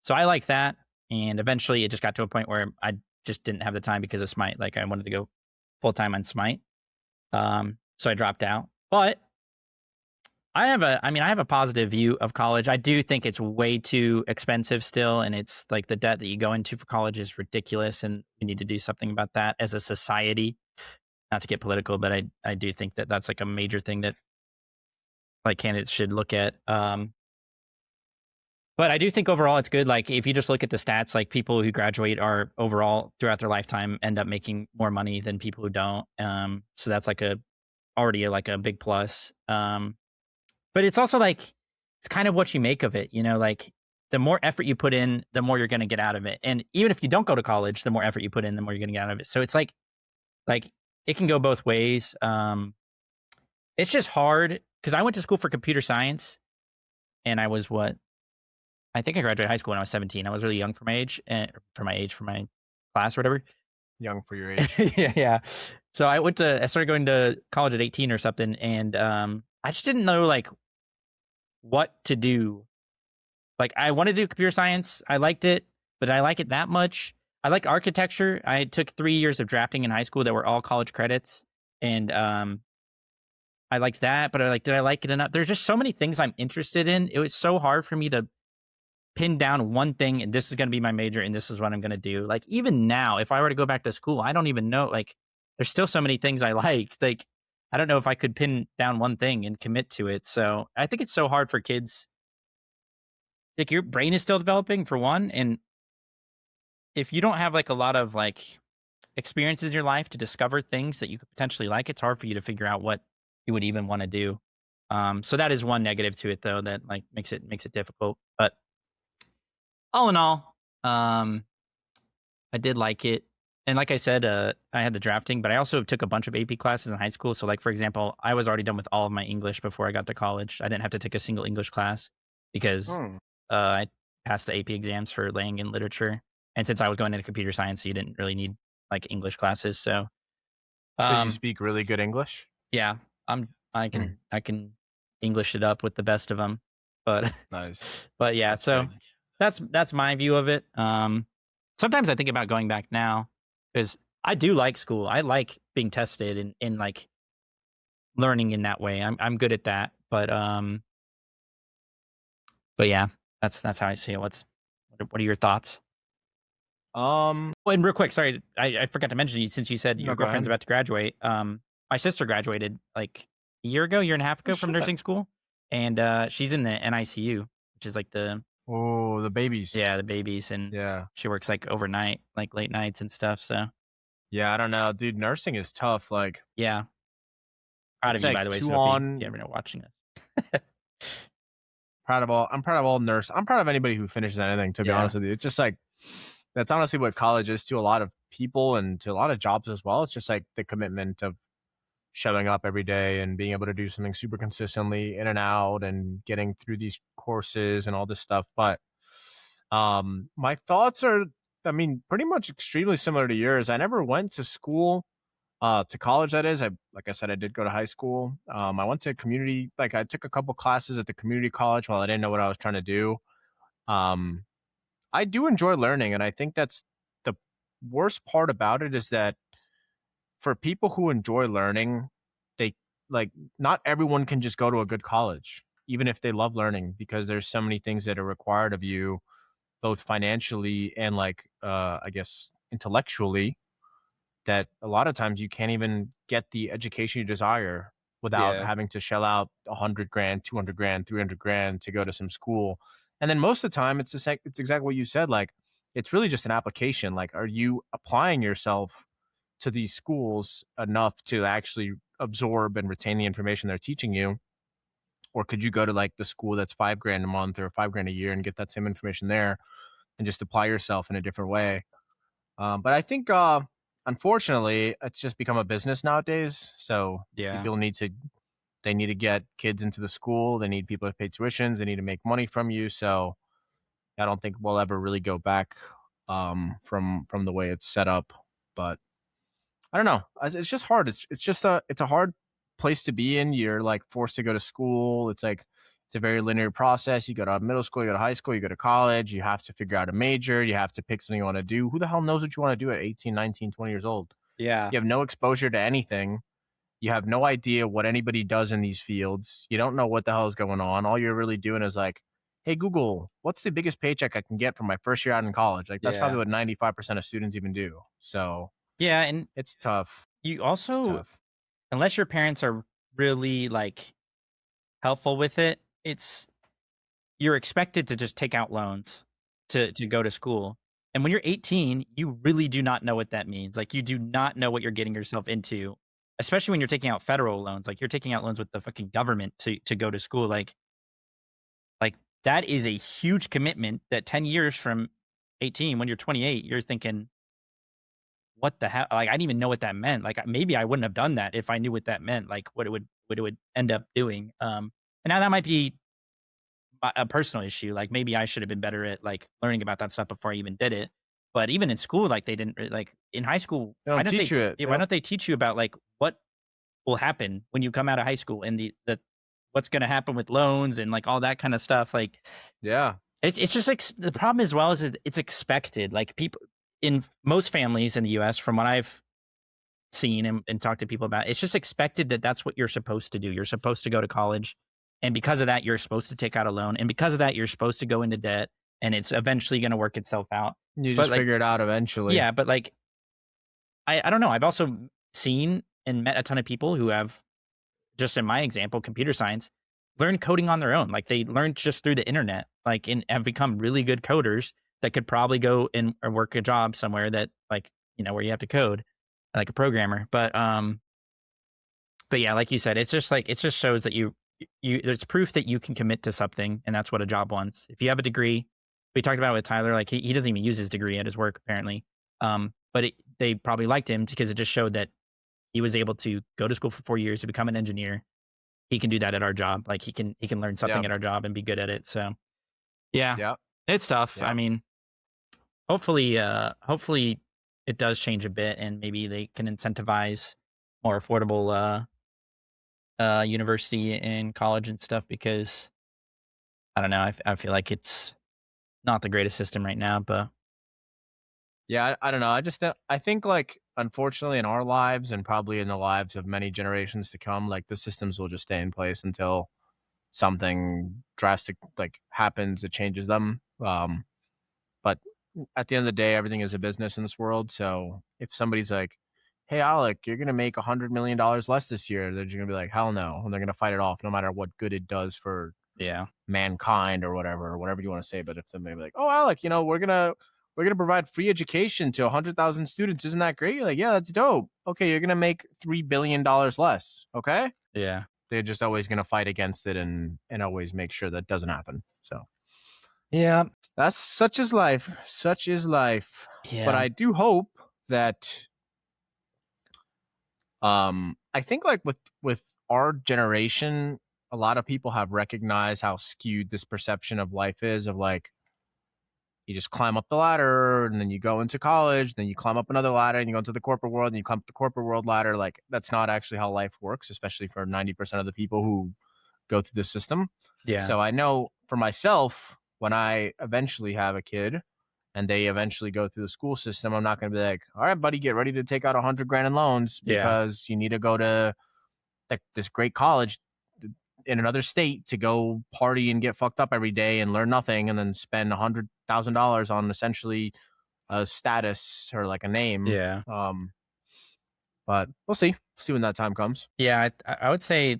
so I like that. And eventually it just got to a point where I just didn't have the time because of Smite. Like I wanted to go full time on Smite. So I dropped out. But I have a positive view of college. I do think it's way too expensive still. And it's like the debt that you go into for college is ridiculous. And we need to do something about that as a society. Not to get political, but I do think that that's like a major thing that like candidates should look at. But I do think overall it's good. Like if you just look at the stats, like people who graduate are overall throughout their lifetime end up making more money than people who don't. So that's like like a big plus. But it's also like it's kind of what you make of it. You know, like the more effort you put in, the more you're going to get out of it. And even if you don't go to college, the more effort you put in, the more you're going to get out of it. So it's like it can go both ways. It's just hard because I went to school for computer science, and I was what I think I graduated high school when I was 17. I was really young for my age, for my class or whatever. Young for your age. Yeah, yeah. So I started going to college at 18 or something, and I just didn't know like what to do. Like I wanted to do computer science. I liked it, but I like it that much. I like architecture. I took 3 years of drafting in high school that were all college credits, and I liked that. But did I like it enough? There's just so many things I'm interested in. It was so hard for me to pin down one thing and this is going to be my major and this is what I'm going to do. Like even now, if I were to go back to school, I don't even know. Like there's still so many things I like. Like I don't know if I could pin down one thing and commit to it. So I think it's so hard for kids. Like your brain is still developing for one, and if you don't have like a lot of like experiences in your life to discover things that you could potentially like, it's hard for you to figure out what you would even want to do. So that is one negative to it though that like makes it difficult. But all in all, I did like it. And like I said, I had the drafting, but I also took a bunch of AP classes in high school. So, like for example, I was already done with all of my English before I got to college. I didn't have to take a single English class because Hmm. I passed the AP exams for lang and literature. And since I was going into computer science, you didn't really need like English classes. So, So you um, speak really good English? yeah, I Hmm. can English it up with the best of them. But Nice. but yeah, That's so big. that's my view of it. Sometimes I think about going back now because I do like school. I like being tested and like learning in that way. I'm good at that. But yeah, that's how I see it. What are your thoughts? Um, Oh, and real quick, sorry, I forgot to mention you since you said no, your go girlfriend's ahead. about to graduate. My sister graduated like a year ago, year and a half Oh ago from shit. nursing school, and she's in the NICU, which is like the Oh, the babies. yeah the babies, and Yeah. she works like overnight, like late nights and stuff. So Yeah, I don't know, dude. Nursing is tough. Like, yeah, proud of it's you by like the way, two Sophie. If you on. ever know watching this. Proud of all. I'm proud of all nurse. I'm proud of anybody who finishes anything. To be Yeah, honest with you, it's just like that's honestly what college is to a lot of people and to a lot of jobs as well. It's just like the commitment of showing up every day and being able to do something super consistently in and out and getting through these courses and all this stuff. But my thoughts are, I mean, pretty much extremely similar to yours. I never went to school, to college. That is, I like I said, I did go to high school. I went to community, like I took a couple classes at the community college while I didn't know what I was trying to do. Um, I do enjoy learning, and I think that's the worst part about it is that for people who enjoy learning, they like not everyone can just go to a good college, even if they love learning, because there's so many things that are required of you, both financially and like I guess intellectually, that a lot of times you can't even get the education you desire without yeah, having to shell out 100 grand, 200 grand, 300 grand to go to some school. And then most of the time, it's exactly what you said. Like, it's really just an application. Like, are you applying yourself to these schools enough to actually absorb and retain the information they're teaching you? Or could you go to like the school that's 5 grand a month or 5 grand a year and get that same information there and just apply yourself in a different way? But I think, unfortunately, it's just become a business nowadays. So yeah, people need to they need to get kids into the school. They need people to pay tuitions. They need to make money from you. So I don't think we'll ever really go back, from the way it's set up. But I don't know. It's just hard. It's just a hard place to be in. You're like forced to go to school. It's like it's a very linear process. You go to middle school, you go to high school, you go to college. You have to figure out a major. You have to pick something you want to do. Who the hell knows what you want to do at 18, 19, 20 years old? yeah, You have no exposure to anything. You have no idea what anybody does in these fields. You don't know what the hell is going on. All you're really doing is like, hey, Google, what's the biggest paycheck I can get from my first year out in college? Like, that's probably yeah, what 95% of students even do. So yeah. And it's tough. you It's also, tough. unless your parents are really like helpful with it, it's you're expected to just take out loans to go to school. And when you're 18, you really do not know what that means. Like, you do not know what you're getting yourself into, especially when you're taking out federal loans. Like, you're taking out loans with the fucking government to go to school. Like that is a huge commitment that 10 years from 18, when you're 28, you're thinking, "What the hell?" Like, I didn't even know what that meant. Like, maybe I wouldn't have done that if I knew what that meant, like, what it would end up doing. And now that might be a personal issue. Like maybe I should have been better at like learning about that stuff before I even did it. But even in school, like they didn't like in high school. They don't teach you it. Why don't they teach you about like what will happen when you come out of high school and the what's going to happen with loans and like all that kind of stuff? Like Yeah. it's just like the problem as well is it's expected. Like people in most families in the U.S. from what I've seen and talked to people about, it's just expected that that's what you're supposed to do. You're supposed to go to college. And because of that, you're supposed to take out a loan. And because of that, you're supposed to go into debt and it's eventually going to work itself out. You But just like, figure it out eventually. yeah, but like, I don't know. I've also seen and met a ton of people who have, just in my example, computer science, learned coding on their own. Like they learned just through the internet, like, and have become really good coders that could probably go and or work a job somewhere that like, where you have to code like a programmer. But yeah, like you said, it's just like it just shows that you there's proof that you can commit to something, and that's what a job wants. If you have a degree, we talked about it with Tyler, like, he doesn't even use his degree at his work apparently. But they probably liked him because it just showed that he was able to go to school for 4 years to become an engineer. He can do that at our job. Like, he can learn Yeah. something at our job and be good at it, so yeah, Yeah. it's tough. I Yeah. mean, hopefully it does change a bit and maybe they can incentivize more affordable, university and college and stuff because I don't know, I feel like it's not the greatest system right now, but Yeah, I don't know. I think like unfortunately in our lives and probably in the lives of many generations to come, like the systems will just stay in place until something drastic like happens that changes them. But at the end of the day, everything is a business in this world. So if somebody's like, "Hey, Alec, you're gonna make $100 million less this year," they're just gonna be like, "Hell no!" And they're gonna fight it off, no matter what good it does for yeah. mankind or whatever you want to say. But if somebody be like, "Oh, Alec, we're gonna provide free education to 100,000 students, isn't that great?" You're like, "Yeah, that's dope." Okay, you're gonna make $3 billion less. Okay, Yeah. they're just always gonna fight against it and always make sure that doesn't happen. So Yeah. that's such is life. Such is life. But Yeah. I do hope that I think like with our generation, a lot of people have recognized how skewed this perception of life is of like you just climb up the ladder and then you go into college, then you climb up another ladder and you go into the corporate world and you climb up the corporate world ladder. Like that's not actually how life works, especially for 90% of the people who go through the system. Yeah. So I know for myself, when I eventually have a kid and they eventually go through the school system, I'm not going to be like, all right, buddy, get ready to take out 100 grand in loans Yeah. because you need to go to like this great college in another state to go party and get fucked up every day and learn nothing and then spend $100,000 on essentially a status or like a name. Yeah. But we'll see when that time comes. Yeah, I would say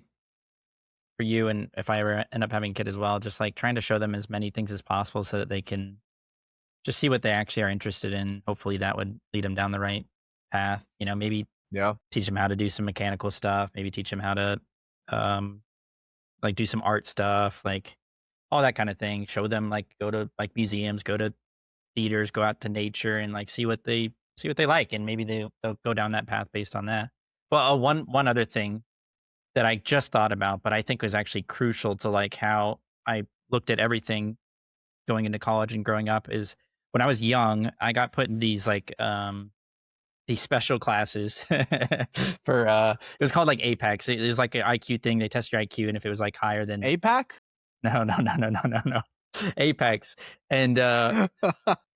for you and if I ever end up having a kid as well, just, like, trying to show them as many things as possible so that they can just see what they actually are interested in. Hopefully, that would lead them down the right path, maybe Yeah. teach them how to do some mechanical stuff, maybe teach them how to, um, like, do some art stuff, like, all that kinda thing. Show them, like, go to, like, museums, go to theaters, go out to nature, and, like, see what they like, and maybe they'll go down that path based on that. Well, one other thing that I just thought about, but I think was actually crucial to, like, how I looked at everything going into college and growing up is when I was young, I got put in these special classes for, it was called, like, Apex. It was like an IQ thing. They test your IQ, and if it was, like, higher than APAC? no, no, no, no, no, no, no. Apex. And,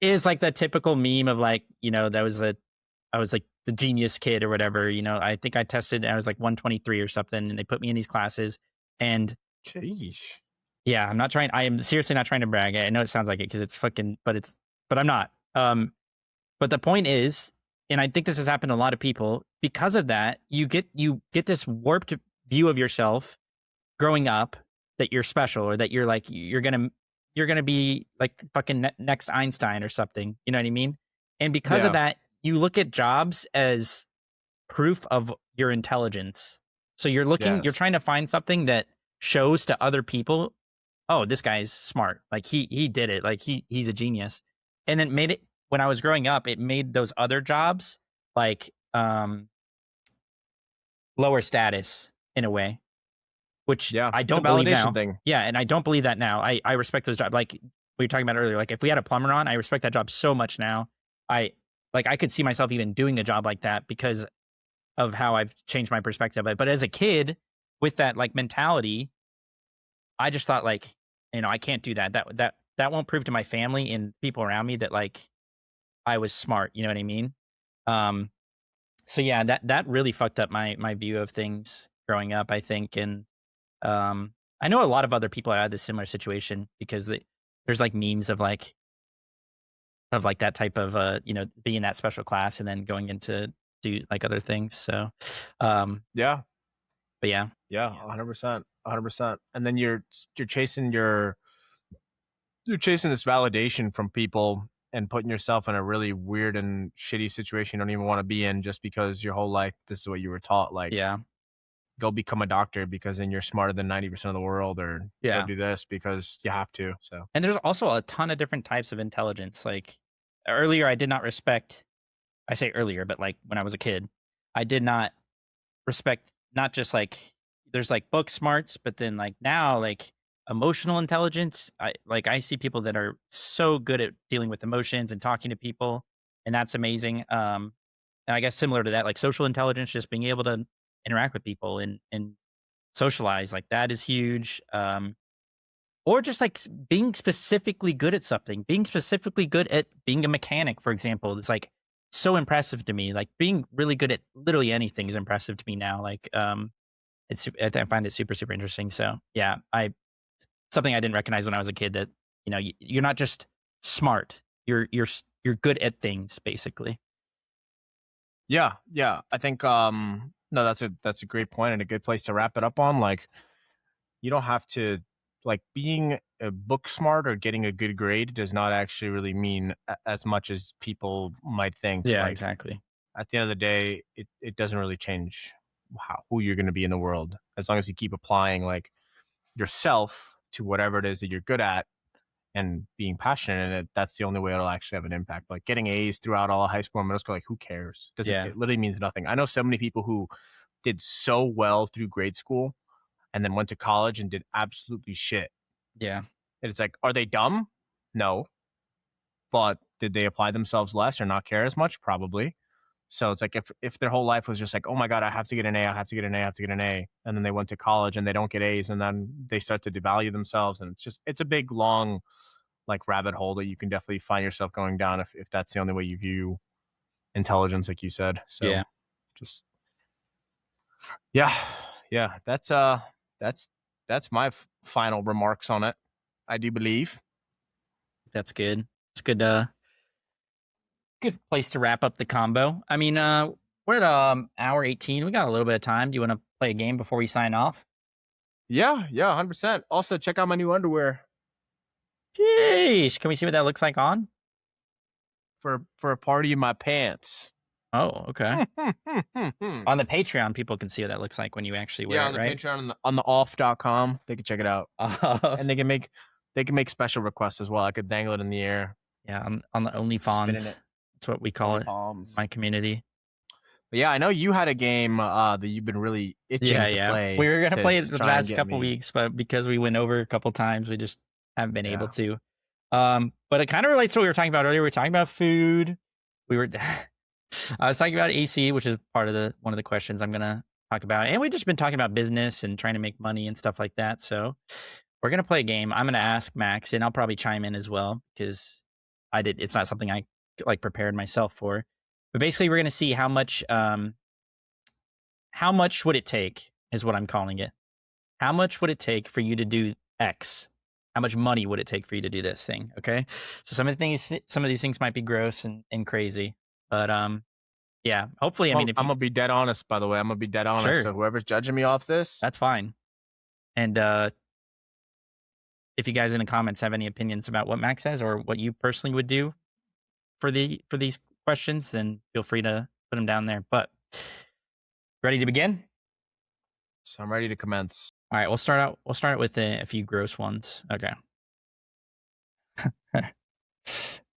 it's like that typical meme of, like, I was, like, the genius kid or whatever, I think I tested and I was, like, 123 or something, and they put me in these classes, and Jeez. yeah, I am seriously not trying to brag. I know it sounds like it because it's fucking but I'm not. But the point is, and I think this has happened to a lot of people, because of that, you get this warped view of yourself growing up that you're special or that you're gonna be like fucking next Einstein or something. You know what I mean? And because of Yeah. that, you look at jobs as proof of your intelligence. So you're Yes. trying to find something that shows to other people, oh, this guy's smart. Like he did it. Like he's a genius. And it made it when I was growing up, it made those other jobs like lower status in a way, which Yeah. I It's a don't believe validation now. thing. Yeah, and I don't believe that now. I respect those jobs. Like we were talking about earlier. Like if we had a plumber on, I respect that job so much now. I I could see myself even doing a job like that because of how I've changed my perspective of it. But as a kid with that like mentality, I just thought like, I can't do that. That won't prove to my family and people around me that like I was smart. You know what I mean? Um, so yeah, that really fucked up my view of things growing up, I think. And I know a lot of other people had this similar situation because there's like memes of like that type of being in that special class and then going into do like other things. So Yeah. but yeah. Yeah. 100%. 100%. And then you're chasing this validation from people and putting yourself in a really weird and shitty situation you don't even want to be in just because your whole life this is what you were taught. Like Yeah. go become a doctor because then you're smarter than 90% of the world, or go Yeah. do this because you have to. So And there's also a ton of different types of intelligence. Like earlier, I did not respect, I say earlier, but like when I was a kid, I did not respect not just like there's like book smarts, but then like now like emotional intelligence. I see people that are so good at dealing with emotions and talking to people, and that's amazing. And I guess similar to that, like social intelligence, just being able to interact with people and socialize, like that is huge. Or just like being specifically good at something, being specifically good at being a mechanic, for example, is like so impressive to me. Like being really good at literally anything is impressive to me now. Like, I find it super, super interesting. So yeah, something I didn't recognize when I was a kid that, you're not just smart, you're good at things basically. yeah, yeah. I think no, that's a great point and a good place to wrap it up on. Like, you don't have to, like, being a book smart or getting a good grade does not actually really mean as much as people might think. Yeah, Like, exactly. at the end of the day, it doesn't really change who you're going to be in the world, as long as you keep applying like yourself to whatever it is that you're good at and being passionate in it. That's the only way it'll actually have an impact. Like, getting A's throughout all of high school and middle school, like, who cares? Doesn't Yeah, It literally means nothing. I know so many people who did so well through grade school and then went to college and did absolutely shit. yeah, And it's like, are they dumb? No. But did they apply themselves less or not care as much? Probably. So it's like, if their whole life was just like, oh my God, I have to get an A, I have to get an A, I have to get an A. And then they went to college and they don't get A's, and then they start to devalue themselves. And it's a big, long, like, rabbit hole that you can definitely find yourself going down if that's the only way you view intelligence, like you said. So yeah. just, yeah, yeah, that's, that's my final remarks on it. I do believe. That's good. It's good. Good place to wrap up the combo. I mean, we're at hour 18. We got a little bit of time. Do you want to play a game before we sign off? Yeah, yeah, 100%. Also, check out my new underwear Jeez, can we see what that looks like on? for a party in my pants. Oh, okay. Yeah, On the Patreon, people can see what that looks like when you actually wear on it, the right? Patreon, on the off.com, they can check it out. Uh, And they can make special requests as well. I could dangle it in the air, yeah, on the spinning OnlyFans. it, That's what we call only it in my palms. community. But yeah, I know you had a game that you've been really itching Yeah, to yeah. We play were gonna play it to for the try and last get couple me. weeks, but because we went over a couple times, we just haven't been able Yeah. to. But it kind of relates to what we were talking about earlier. We were talking about food. We were I was talking about AC, which is part of the one of the questions I'm gonna talk about. And we've just been talking about business and trying to make money and stuff like that. So we're gonna play a game. I'm gonna ask Max, and I'll probably chime in as well because it's not something I like prepared myself for. But basically we're gonna see how much would it take is what I'm calling it. How much would it take for you to do X? How much money would it take for you to do this thing? Okay. So some of these things might be gross and crazy, but yeah, hopefully, I mean, if I'm you gonna be dead honest, by the way. I'm gonna be dead honest. sure, So whoever's judging me off this, that's fine. And if you guys in the comments have any opinions about what Max says or what you personally would do for these questions, then feel free to put them down there. But ready to begin? so I'm ready to commence. All right, we'll start out. We'll start with a few gross ones. Okay.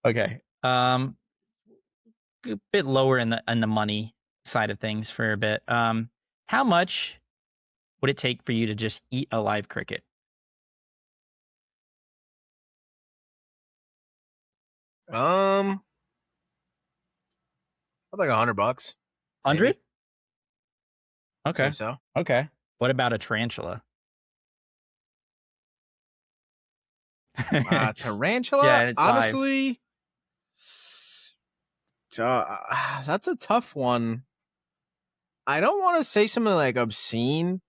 Okay. A bit lower in the money side of things for a bit. How much would it take for you to just eat a live cricket? Um, I'd like $100, maybe. 100? Say Okay. so. Okay. What about a tarantula? Yeah, Tarantula, and it's live. honestly, that's a tough one. I don't want to say something like obscene.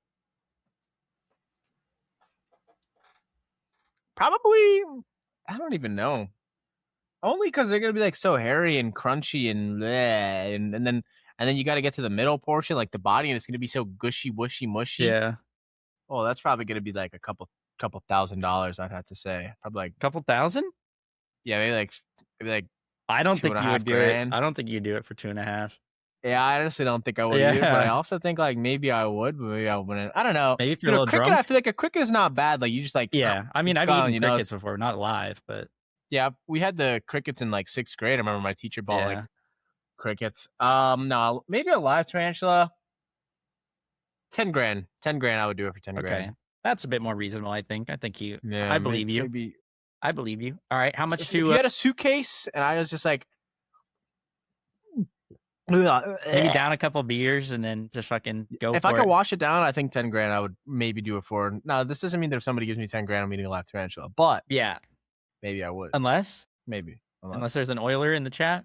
Probably, I don't even know. Only because they're gonna be like so hairy and crunchy and bleh, and then you got to get to the middle portion, like the body, and it's gonna be so gushy, wushy, mushy. Yeah. Oh, that's probably gonna be like a couple $1,000s. I'd have to say, probably like, Couple thousand? yeah, maybe like I don't two think and a you would half do it. grand. I don't think you'd do it for 2.5. Yeah, I honestly don't think I would either, but I Yeah. also think like maybe I would, but maybe I wouldn't. I don't know. Maybe if you're a Dude, a little cricket, I drunk. feel like a cricket is not bad. Like you just like Yeah. I mean, it's I've gone, eaten you know. crickets It's before, not live, but yeah, we had the crickets in like 6th grade. I remember my teacher bought like yeah. crickets. No, maybe a live tarantula. 10 grand. 10 grand. I would do it for 10 grand. Okay. That's a bit more reasonable, I think. Yeah, I believe you. maybe I believe you. All right. How much if to you had a suitcase and I was just like, maybe if down a couple beers and then just fucking go I for could it? wash it down, I think 10 grand. I would maybe do it for. Now, this doesn't mean that if somebody gives me 10 grand, I'm eating a live tarantula, but Yeah. maybe I would. Unless Maybe unless unless there's an Oiler in the chat.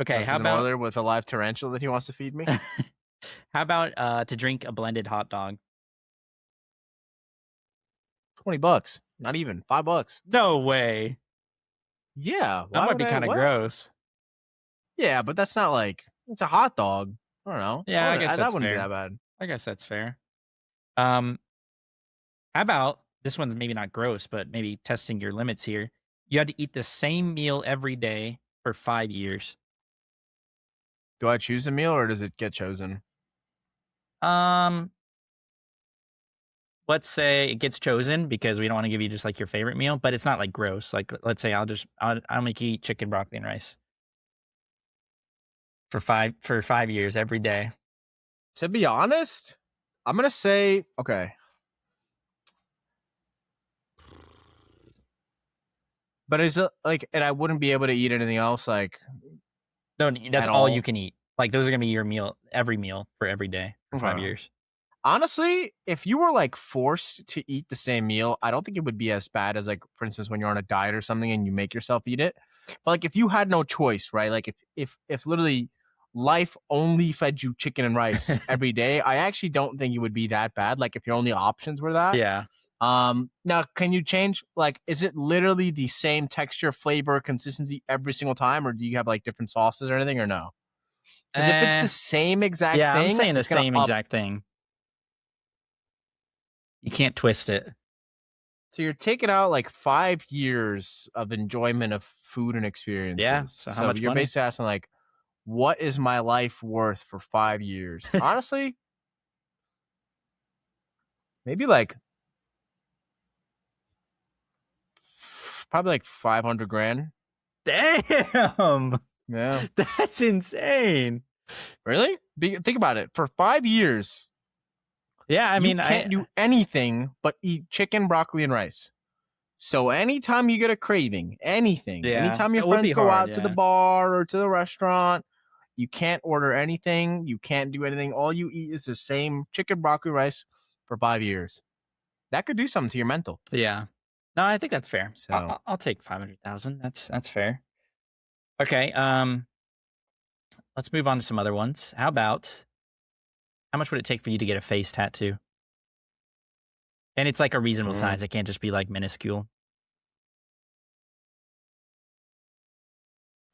Okay. unless How there's an about Oiler with a live tarantula that he wants to feed me. to drink a blended hot dog? $20, not even $5. No way. Yeah, That why might would be I? kind of What? gross. Yeah, but that's not like it's a hot dog. I don't know. Yeah, I guess That that's wouldn't be fair. that bad. I guess that's fair. Um, how about this one's maybe not gross, but maybe testing your limits here. You had to eat the same meal every day for 5 years. Do I choose a meal or does it get chosen? Um, let's say it gets chosen because we don't want to give you just like your favorite meal, but it's not like gross. Like let's say I'll make you eat chicken, broccoli, and rice for 5 years every day. To be honest, I'm gonna say okay, but is it like, and I wouldn't be able to eat anything else like No, that's at all you all. can eat. Like those are gonna be your meal, every meal for every day for five Okay. years. Honestly, if you were like forced to eat the same meal, I don't think it would be as bad as like, for instance, when you're on a diet or something and you make yourself eat it. But like if you had no choice, right? Like if literally life only fed you chicken and rice every day, I actually don't think it would be that bad. Like if your only options were that. Yeah. Now can you change, like, is it literally the same texture, flavor, consistency every single time, or do you have like different sauces or anything, or no? Because if it's Eh, the same exact yeah, I'm thing, saying the it's gonna same up. exact thing. You can't twist it. So you're taking out like 5 years of enjoyment of food and Yeah. experiences. So how So much you're money? basically asking like, what is my life worth for 5 years? Honestly, maybe like probably like 500 grand. Damn. Yeah. That's insane. Really? Think about it. For 5 years, Yeah, I you mean, can't do anything but eat chicken, broccoli, and rice. So anytime you get a craving, anything, yeah, anytime your it would be friends go hard. out to the Yeah. bar or to the restaurant, you can't order anything. You can't do anything. All you eat is the same chicken, broccoli, rice for 5 years. That could do something to your mental. Yeah. No, I think that's fair. So I'll take 500,000. That's fair. Okay. Let's move on to some other ones. How about how much would it take for you to get a face tattoo? And it's like a reasonable mm, size. It can't just be like minuscule.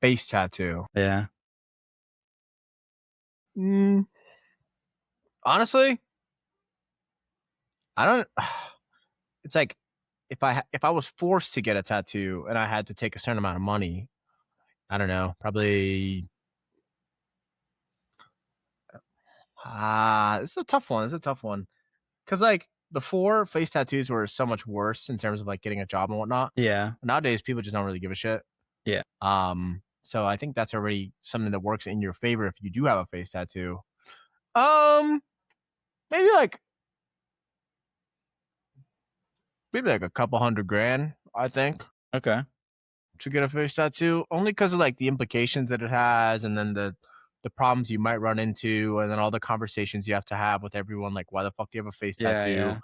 face tattoo. Yeah. Mm, honestly, I don't. It's like if I was forced to get a tattoo and I had to take a certain amount of money, I don't know, probably. This is a tough one. It's a tough one. Because like before, face tattoos were so much worse in terms of like getting a job and whatnot. Yeah. Nowadays, people just don't really give a shit. Yeah. So I think that's already something that works in your favor if you do have a face tattoo. Um, maybe like a couple 100 grand, I think, Okay. to get a face tattoo. Only because of like the implications that it has, and then the problems you might run into, and then all the conversations you have to have with everyone. Like, why the fuck do you have a face Yeah. tattoo? Yeah.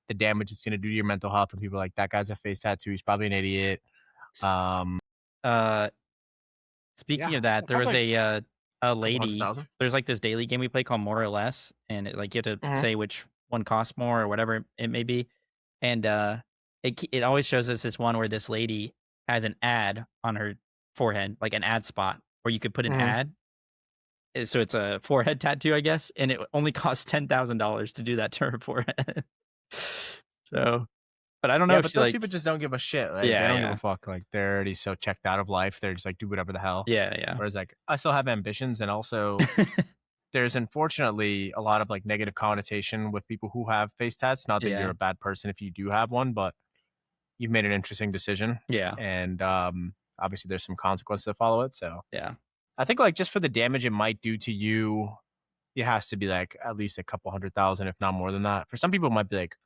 The damage it's gonna do to your mental health, and people are like, that guy's a face tattoo. He's probably an idiot. S- Um, Uh, yeah, speaking of that, there was probably like a a couple hundred lady. thousand. There's like this daily game we play called More or Less, and like you have to Mm-hmm. say which one costs more or whatever it may be. And it always shows us this one where this lady has an ad on her forehead, like an ad spot where you could put an Mm-hmm. ad. So it's a forehead tattoo, I guess, and it only costs $10,000 to do that to her forehead. So, but I don't know Yeah, if but she those like. people just don't give a shit. Like they Yeah, don't give a yeah, fuck. Like they're already so checked out of life. They're just like do whatever the hell. yeah, Whereas like I still have ambitions, and also yeah. there's unfortunately a lot of like negative connotation with people who have face tats. Not that you're Yeah. a bad person if you do have one, but you've made an interesting decision, Yeah. and obviously there's some consequences that follow it. So Yeah. I think like just for the damage it might do to you, it has to be like at least a couple 100,000, if not more than that. For some people, it might be like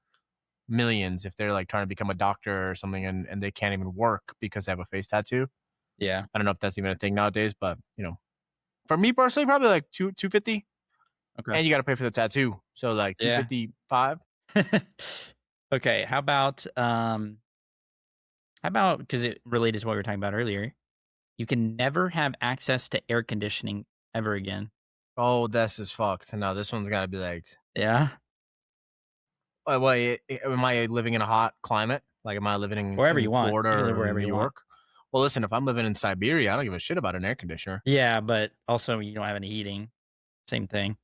millions if they're like trying to become a doctor or something, and they can't even work because they have a face tattoo. Yeah. I don't know if that's even a thing nowadays, but for me personally, probably like 250, Okay. and you got to pay for the tattoo, so like Yeah. 255. Okay. How about because it related to what we were talking about earlier, you can never have access to air conditioning ever again. Oh, this is fucked. Now this one's got to be like, Yeah. wait, am I living in a hot climate? Like, am I living Wherever in you want. Florida You can live or in wherever New you want. York? Well, listen, if I'm living in Siberia, I don't give a shit about an air conditioner. Yeah, but also you don't have any heating. Same thing.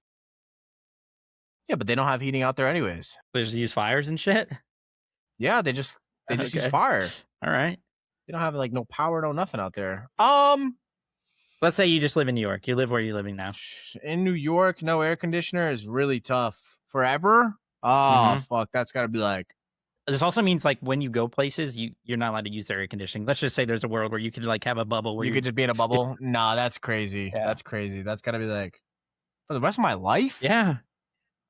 Yeah, but they don't have heating out there anyways. They just use fires and shit. Yeah, they just use Okay. fire. All right. They don't have like no power, no nothing out there. Let's say you just live in New York. You live where you're living now. In New York, no air conditioner is really tough. Forever? Oh, Hmm. fuck. That's got to be like, This also means like when you go places, you're not allowed to use their air conditioning. Let's just say there's a world where you could like have a bubble where you you're could just be in a bubble. Nah, that's crazy. yeah. That's crazy. That's got to be like for the rest of my life? Yeah.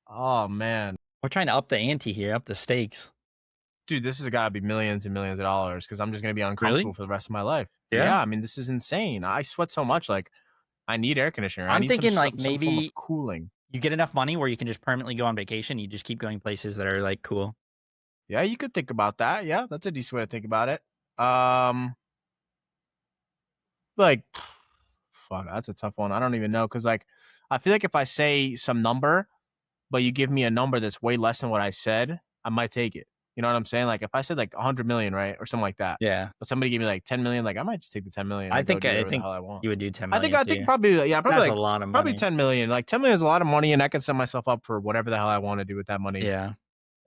Oh, man. We're trying to up the ante here, up the stakes. Dude, this has got to be millions and millions of dollars because I'm just going to be uncomfortable Really? for the rest of my life. Yeah. Yeah, I mean, this is insane. I sweat so much. Like, I need air conditioner. I I'm need thinking like some form of maybe cooling. you get enough money where you can just permanently go on vacation. You just keep going places that are like cool. Yeah, you could think about that. Yeah, that's a decent way to think about it. Um, like, fuck, that's a tough one. I don't even know because, like, I feel like if I say some number, but you give me a number that's way less than what I said, I might take it. You know what I'm saying? Like, if I said like 100 million, right, or something like that, Yeah. but somebody gave me like 10 million, like I might just take the 10 million I and go think do I whatever the think hell I want. you would do 10 I think million I think too. probably yeah, probably That's a like lot of probably money. 10 million. Like 10 million is a lot of money, and I can set myself up for whatever the hell I want to do with that money, Yeah.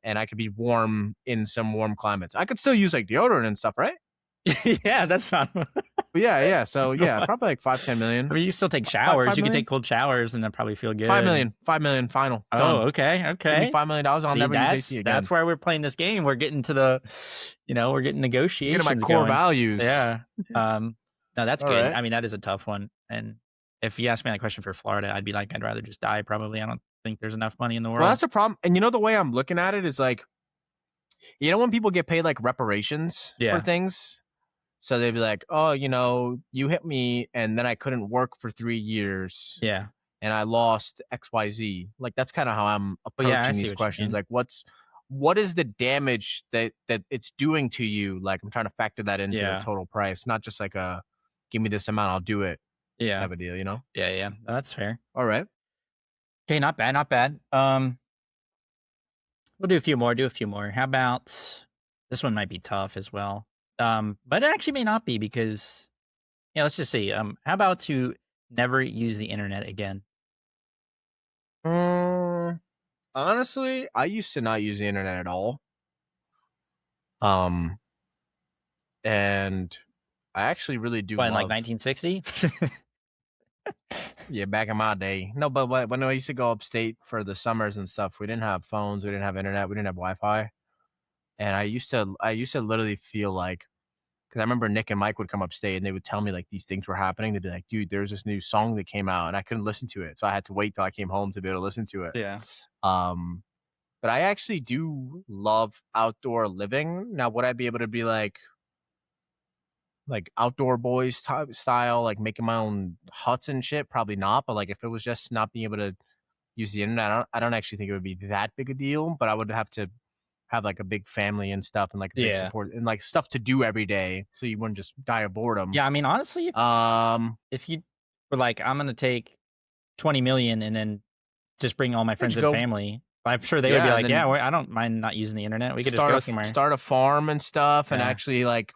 and I could be warm in some warm climates. I could still use like deodorant and stuff, right? Yeah, that's not But yeah. So yeah, probably like 5, 10 I million. mean, you still take Five, showers. five You can million? take cold showers and then probably feel 5 good. million. 5 million. Final. Oh, Done. okay, Give me okay. $5 million. I'll See, never use AC again. that's why we're playing this game. We're getting to the, we're getting Get at my negotiations core going. values. Yeah. No, that's All good. right. I mean, that is a tough one. And if you ask me that question for Florida, I'd be like, I'd rather just die. Probably. I don't think there's enough money in the Well, world. that's the problem. And the way I'm looking at it is like, when people get paid like reparations for Yeah. things, so they'd be like, oh, you hit me and then I couldn't work for 3 years Yeah. and I lost XYZ. Like that's kind of how I'm But yeah, I approaching see these what you questions. mean. Like what is the damage that it's doing to you? Like I'm trying to factor that into the Yeah. total price, not just like a give me this amount, I'll do it Yeah. type of deal. Yeah. Yeah. That's fair. All right. Okay. Not bad. Not bad. We'll do a few more. Do a few more. How about this one? Might be tough as well. But it actually may not be because yeah. Let's just see. How about to never use the internet again? Mm, honestly, I used to not use the internet at all. Um, and I actually really do What in like love. 1960? Yeah, back in my day. No, but when I used to go upstate for the summers and stuff, we didn't have phones, we didn't have internet, we didn't have Wi-Fi, and I used to literally feel like, because I remember Nick and Mike would come upstate and they would tell me like these things were happening. They'd be like, "Dude, there's this new song that came out," and I couldn't listen to it, so I had to wait till I came home to be able to listen to it. Yeah. Um, but I actually do love outdoor living. Now, would I be able to be like outdoor boys type style, like making my own huts and shit? Probably not. But like if it was just not being able to use the internet, I don't actually think it would be that big a deal. But I would have to have like a big family and stuff, and like a big Yeah. support and like stuff to do every day, so you wouldn't just die of boredom. Yeah. I mean, honestly, if you were like, I'm gonna take 20 million and then just bring all my Yeah, friends just and go, family, I'm sure they would be yeah, and like, yeah, then I don't mind not using the internet. We could just go somewhere. start a farm and stuff, and Yeah. actually like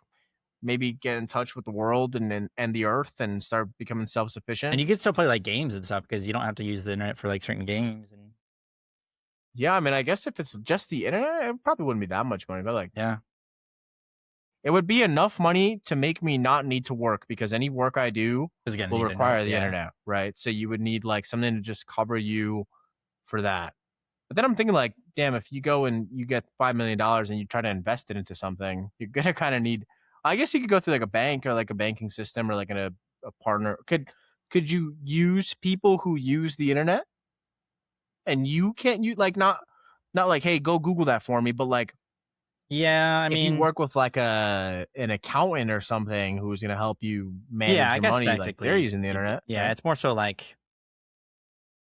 maybe get in touch with the world and the earth and start becoming self And sufficient. you could still play like games and stuff because you don't have to use the internet for like certain games. And Yeah, I mean, I guess if it's just the internet, it probably wouldn't be that much money, but like yeah. It would be enough money to make me not need to work because any work I do Is gonna will need internet. require the Yeah. internet, right? So you would need like something to just cover you for that. But then I'm thinking like, damn, if you go and you get $5 million and you try to invest it into something, you're gonna kind of need. I guess you could go through like a bank or like a banking system or like a partner. Could you use people who use the internet and you can't you like not like, hey, go Google that for me, but like Yeah, I if you mean, work with like an accountant or something who's gonna help you yeah, manage I your guess money, like they're technically, using the internet, yeah, right? it's more so like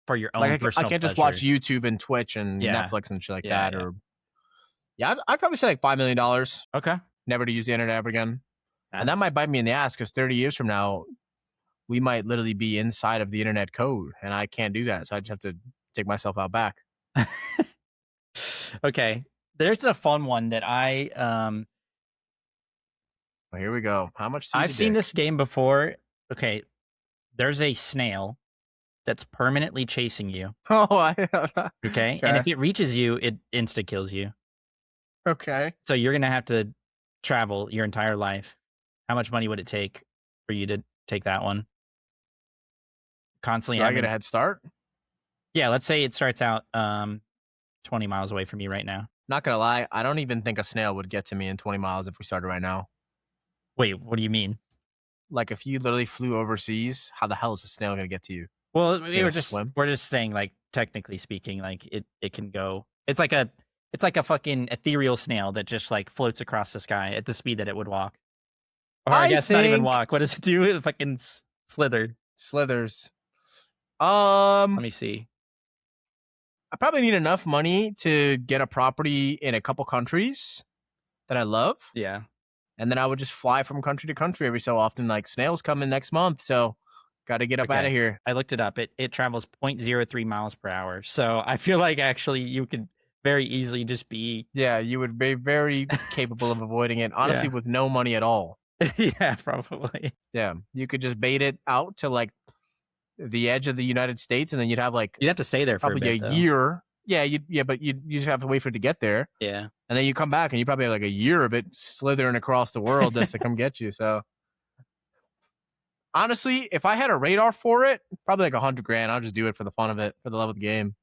for your Like own I personal can't just watch pleasure. YouTube and Twitch and Yeah, Netflix and shit like yeah, that. yeah. Or yeah, I'd probably say like $5 million, Okay, never to use the internet ever again, and that that's might bite me in the ass because 30 years from now we might literally be inside of the internet code, and I can't do that, so I just have to take myself out back. okay. There's a fun one that Well, here we go. How much see I've the seen dick? this game before. Okay, there's a snail that's permanently chasing you. Oh, I Okay, and okay, if it reaches you, it insta kills you. okay. So you're gonna have to travel your entire life. How much money would it take for you to take that one? Constantly Do I get a having, head start? yeah. Let's say it starts out 20 miles away from you right now. Not gonna lie, I don't even think a snail would get to me in 20 miles if we started right now. Wait, what do you mean? Like if you literally flew overseas, how the hell is a snail gonna get to you? Well, It's gonna swim. we're just saying, like, technically speaking, like it can go. It's like a fucking ethereal snail that just like floats across the sky at the speed that it would walk. Or I I guess not even think walk. What does it do? It fucking slither. slithers. Let me see. I probably need enough money to get a property in a couple countries that I love, Yeah. and then I would just fly from country to country every so often. Like snails coming next month, so got to get up out Okay. of here. I looked it up. It travels 0.03 miles per hour. So I feel like actually you could very easily just be Yeah, you would be very capable of avoiding it, honestly, yeah. with no money at all. Yeah, probably. Yeah, you could just bait it out to like the edge of the United States, and then you'd have like You'd have to stay there for a probably a bit though. year. Yeah, but you just have to wait for it to get there, Yeah. and then you come back, and you probably have like a year of it slithering across the world just to come get you. So honestly, if I had a radar for it, probably like 100 grand. I'll just do it for the fun of it, for the love of the game.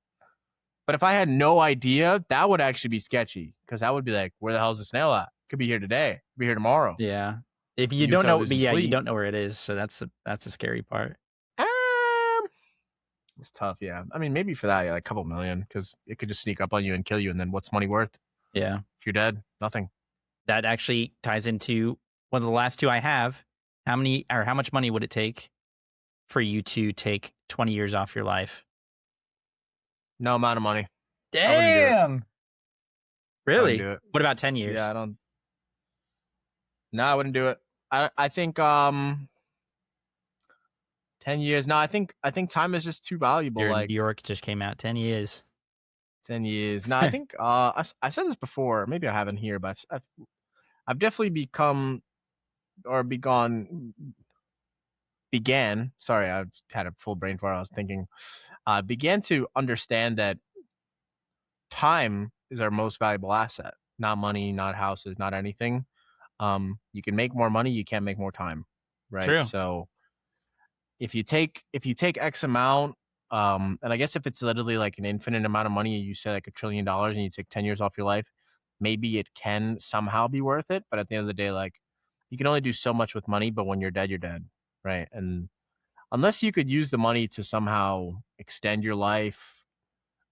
But if I had no idea, that would actually be sketchy because that would be like, where the hell's the snail at? Could be here today, could be here tomorrow. Yeah. If you You don't start know, but losing yeah, you sleep. don't know where it is, so that's a scary part. Um, it's tough. Yeah, I mean, maybe for that, yeah, like a couple million, because it could just sneak up on you and kill you, and then what's money worth Yeah. if you're dead? Nothing. That actually ties into one of the last two I have. How much money would it take for you to take 20 years off your life? No amount of money. I wouldn't do it. Damn. I wouldn't Really? do it. What about 10 years? Yeah, I don't. No, I wouldn't do it. I think 10 years. No, I think time is just too valuable. Your New Like York just came out 10 years. 10 years. No, I think I said this before. Maybe I haven't here, but I've definitely become or began. Sorry, I had a full brain fart. I was thinking. Began to understand that time is our most valuable asset. Not money, not houses, not anything. You can make more money, you can't make more time, right? True. So if you take X amount, and I guess if it's literally like an infinite amount of money, you say like $1 trillion, and you take 10 years off your life, maybe it can somehow be worth it. But at the end of the day, like you can only do so much with money. But when you're dead, right? And unless you could use the money to somehow extend your life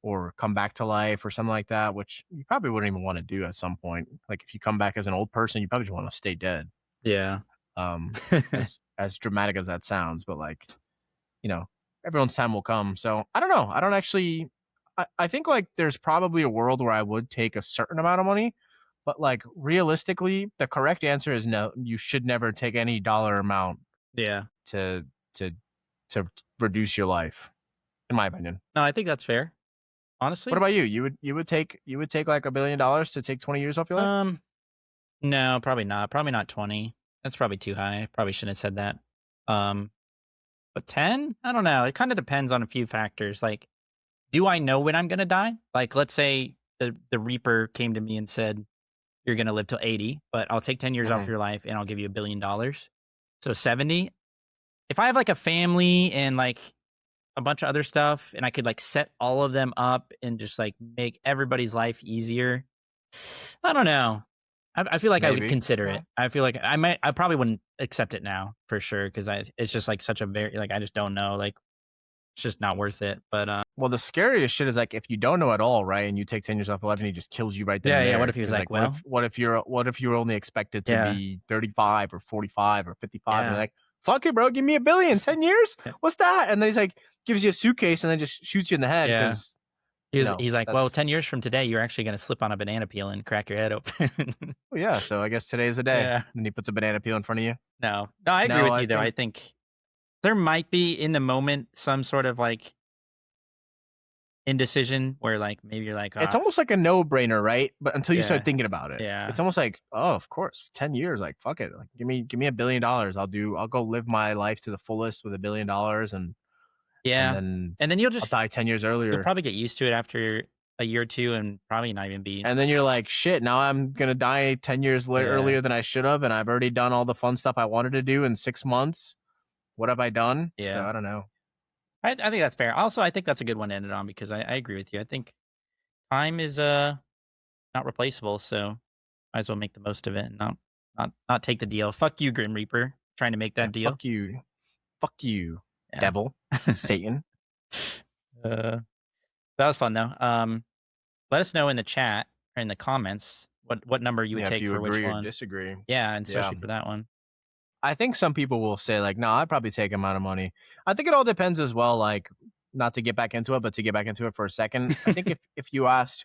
or come back to life or something like that, which you probably wouldn't even want to do at some point. Like if you come back as an old person, you probably just want to stay dead. Yeah. As dramatic as that sounds, but like, you know, everyone's time will come. So I don't know. I don't actually I think like there's probably a world where I would take a certain amount of money, but like realistically, the correct answer is no, you should never take any dollar amount Yeah. to to to reduce your life, in my opinion. No, I think that's fair. What Honestly. about you? You would take like $1 billion to take 20 years off your life? Um, no, probably not. Probably not 20. That's probably too high. Probably shouldn't have said that. Um, but 10? I don't know. It kind of depends on a few factors. Like, do I know when I'm gonna die? Like, let's say the Reaper came to me and said, you're gonna live till 80, but I'll take 10 years off Mhm. your life and I'll give you $1 billion. So 70. If I have like a family and like a bunch of other stuff and I could like set all of them up and just like make everybody's life easier, I don't know. I feel like I would Maybe. consider Yeah. it. I feel like I probably wouldn't accept it now for sure because it's just like such a very like I just don't know like it's just not worth it. But Well, the scariest shit is like if you don't know at all, right, and you take 10 years off of life and he just kills you right then yeah, and yeah. What there. if he was Because like, like, well, what if you're only expected to yeah, be 35 or 45 or 55, and you're yeah, like, fuck it, bro, give me $1 billion, 10 years, what's that? And then he's like, gives you a suitcase and then just shoots you in the head yeah. because you know He's like, well, that's 10 years from today, you're actually gonna slip on a banana peel and crack your head open. well, yeah. So I guess today's the day. Yeah. And he puts a banana peel in front of you. No, I agree No, with I you though. I think think there might be in the moment some sort of like indecision where like maybe you're like, it's ah, almost like a no-brainer, right? But until you start yeah, thinking about it, yeah, it's almost like, oh, of course, 10 years, like fuck it, like give me $1 billion. I'll go live my life to the fullest with $1 billion, and yeah. then And then I'll die 10 years you'll earlier. probably get used to it after a year or two and probably not even be, And then you're like, shit, now I'm gonna die 10 years yeah, earlier than I should have, and I've already done all the fun stuff I wanted to do in 6 months. What have I done? So yeah. I don't know. I think that's fair. Also, I think that's a good one to end it on because I agree with you. I think time is not replaceable, so might as well make the most of it and not take the deal. Fuck you, Grim Reaper, trying to make Yeah, that deal. fuck you, Yeah. devil, Satan. uh, that was fun though. Let us know in the chat or in the comments what number you would Yeah, if take you for which agree or one. disagree. Yeah, and Yeah. especially for that one. I think some people will say like, no, I'd probably take amount of money. I think it all depends as well. Like, not to get back into it, but to get back into it for a second, I think if you asked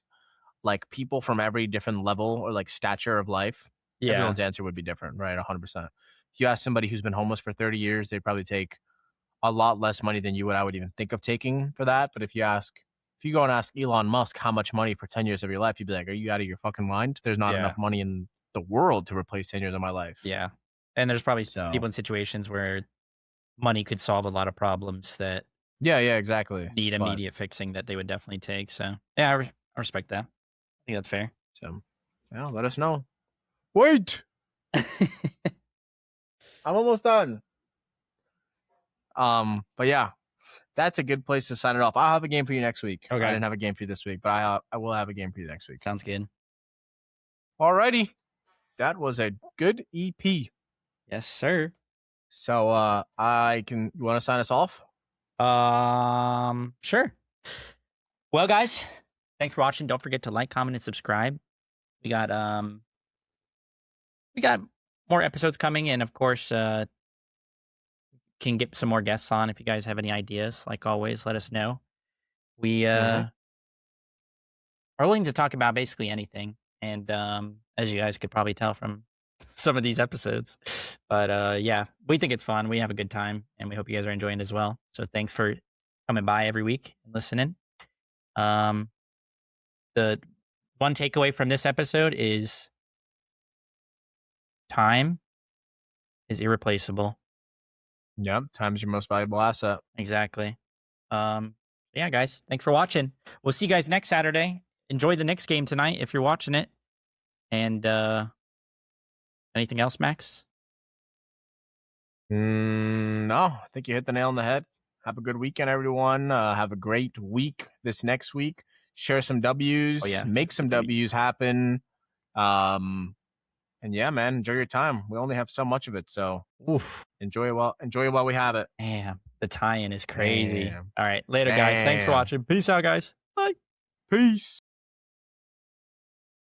like people from every different level or like stature of life, Yeah, everyone's answer would be different, right? 100%. If you ask somebody who's been homeless for 30 years, they'd probably take a lot less money than you would. I would even think of taking for that. But if you go and ask Elon Musk how much money for 10 years of your life, you'd be like, are you out of your fucking mind? There's not enough yeah, money in the world to replace 10 years of my life. yeah. And there's probably So people in situations where money could solve a lot of problems that yeah, exactly. need But immediate fixing that they would definitely take. So yeah, I respect that. I think that's fair. so yeah, let us know. Wait, I'm almost done. But yeah, that's a good place to sign it off. I'll have a game for you next week. I Okay, didn't have a game for you this week, but I will have a game for you next week. sounds good. Alrighty, that was a good EP. Yes, sir. So you want to sign us off? Sure. Well, guys, thanks for watching. Don't forget to like, comment, and subscribe. We got we got more episodes coming, and of course, can get some more guests on if you guys have any ideas. Like always, let us know. We Mm-hmm. are willing to talk about basically anything, and as you guys could probably tell from some of these episodes, but yeah, we think it's fun. We have a good time, and we hope you guys are enjoying it as well. So thanks for coming by every week and listening. Um, the one takeaway from this episode is time is irreplaceable. Yep, time's your most valuable asset. Exactly. Yeah, guys, thanks for watching. We'll see you guys next Saturday. Enjoy the Knicks game tonight if you're watching it. And anything else, Max? No, I think you hit the nail on the head. Have a good weekend, everyone. Have a great week this next week. Share some W's. Oh yeah, Make it's a some good week. W's happen. And yeah, man, enjoy your time. We only have so much of it, so Oof, enjoy it while we have it. damn, the tie-in is crazy. Damn. All right, later, guys. Thanks for Damn. watching. Peace out, guys. Bye. Peace.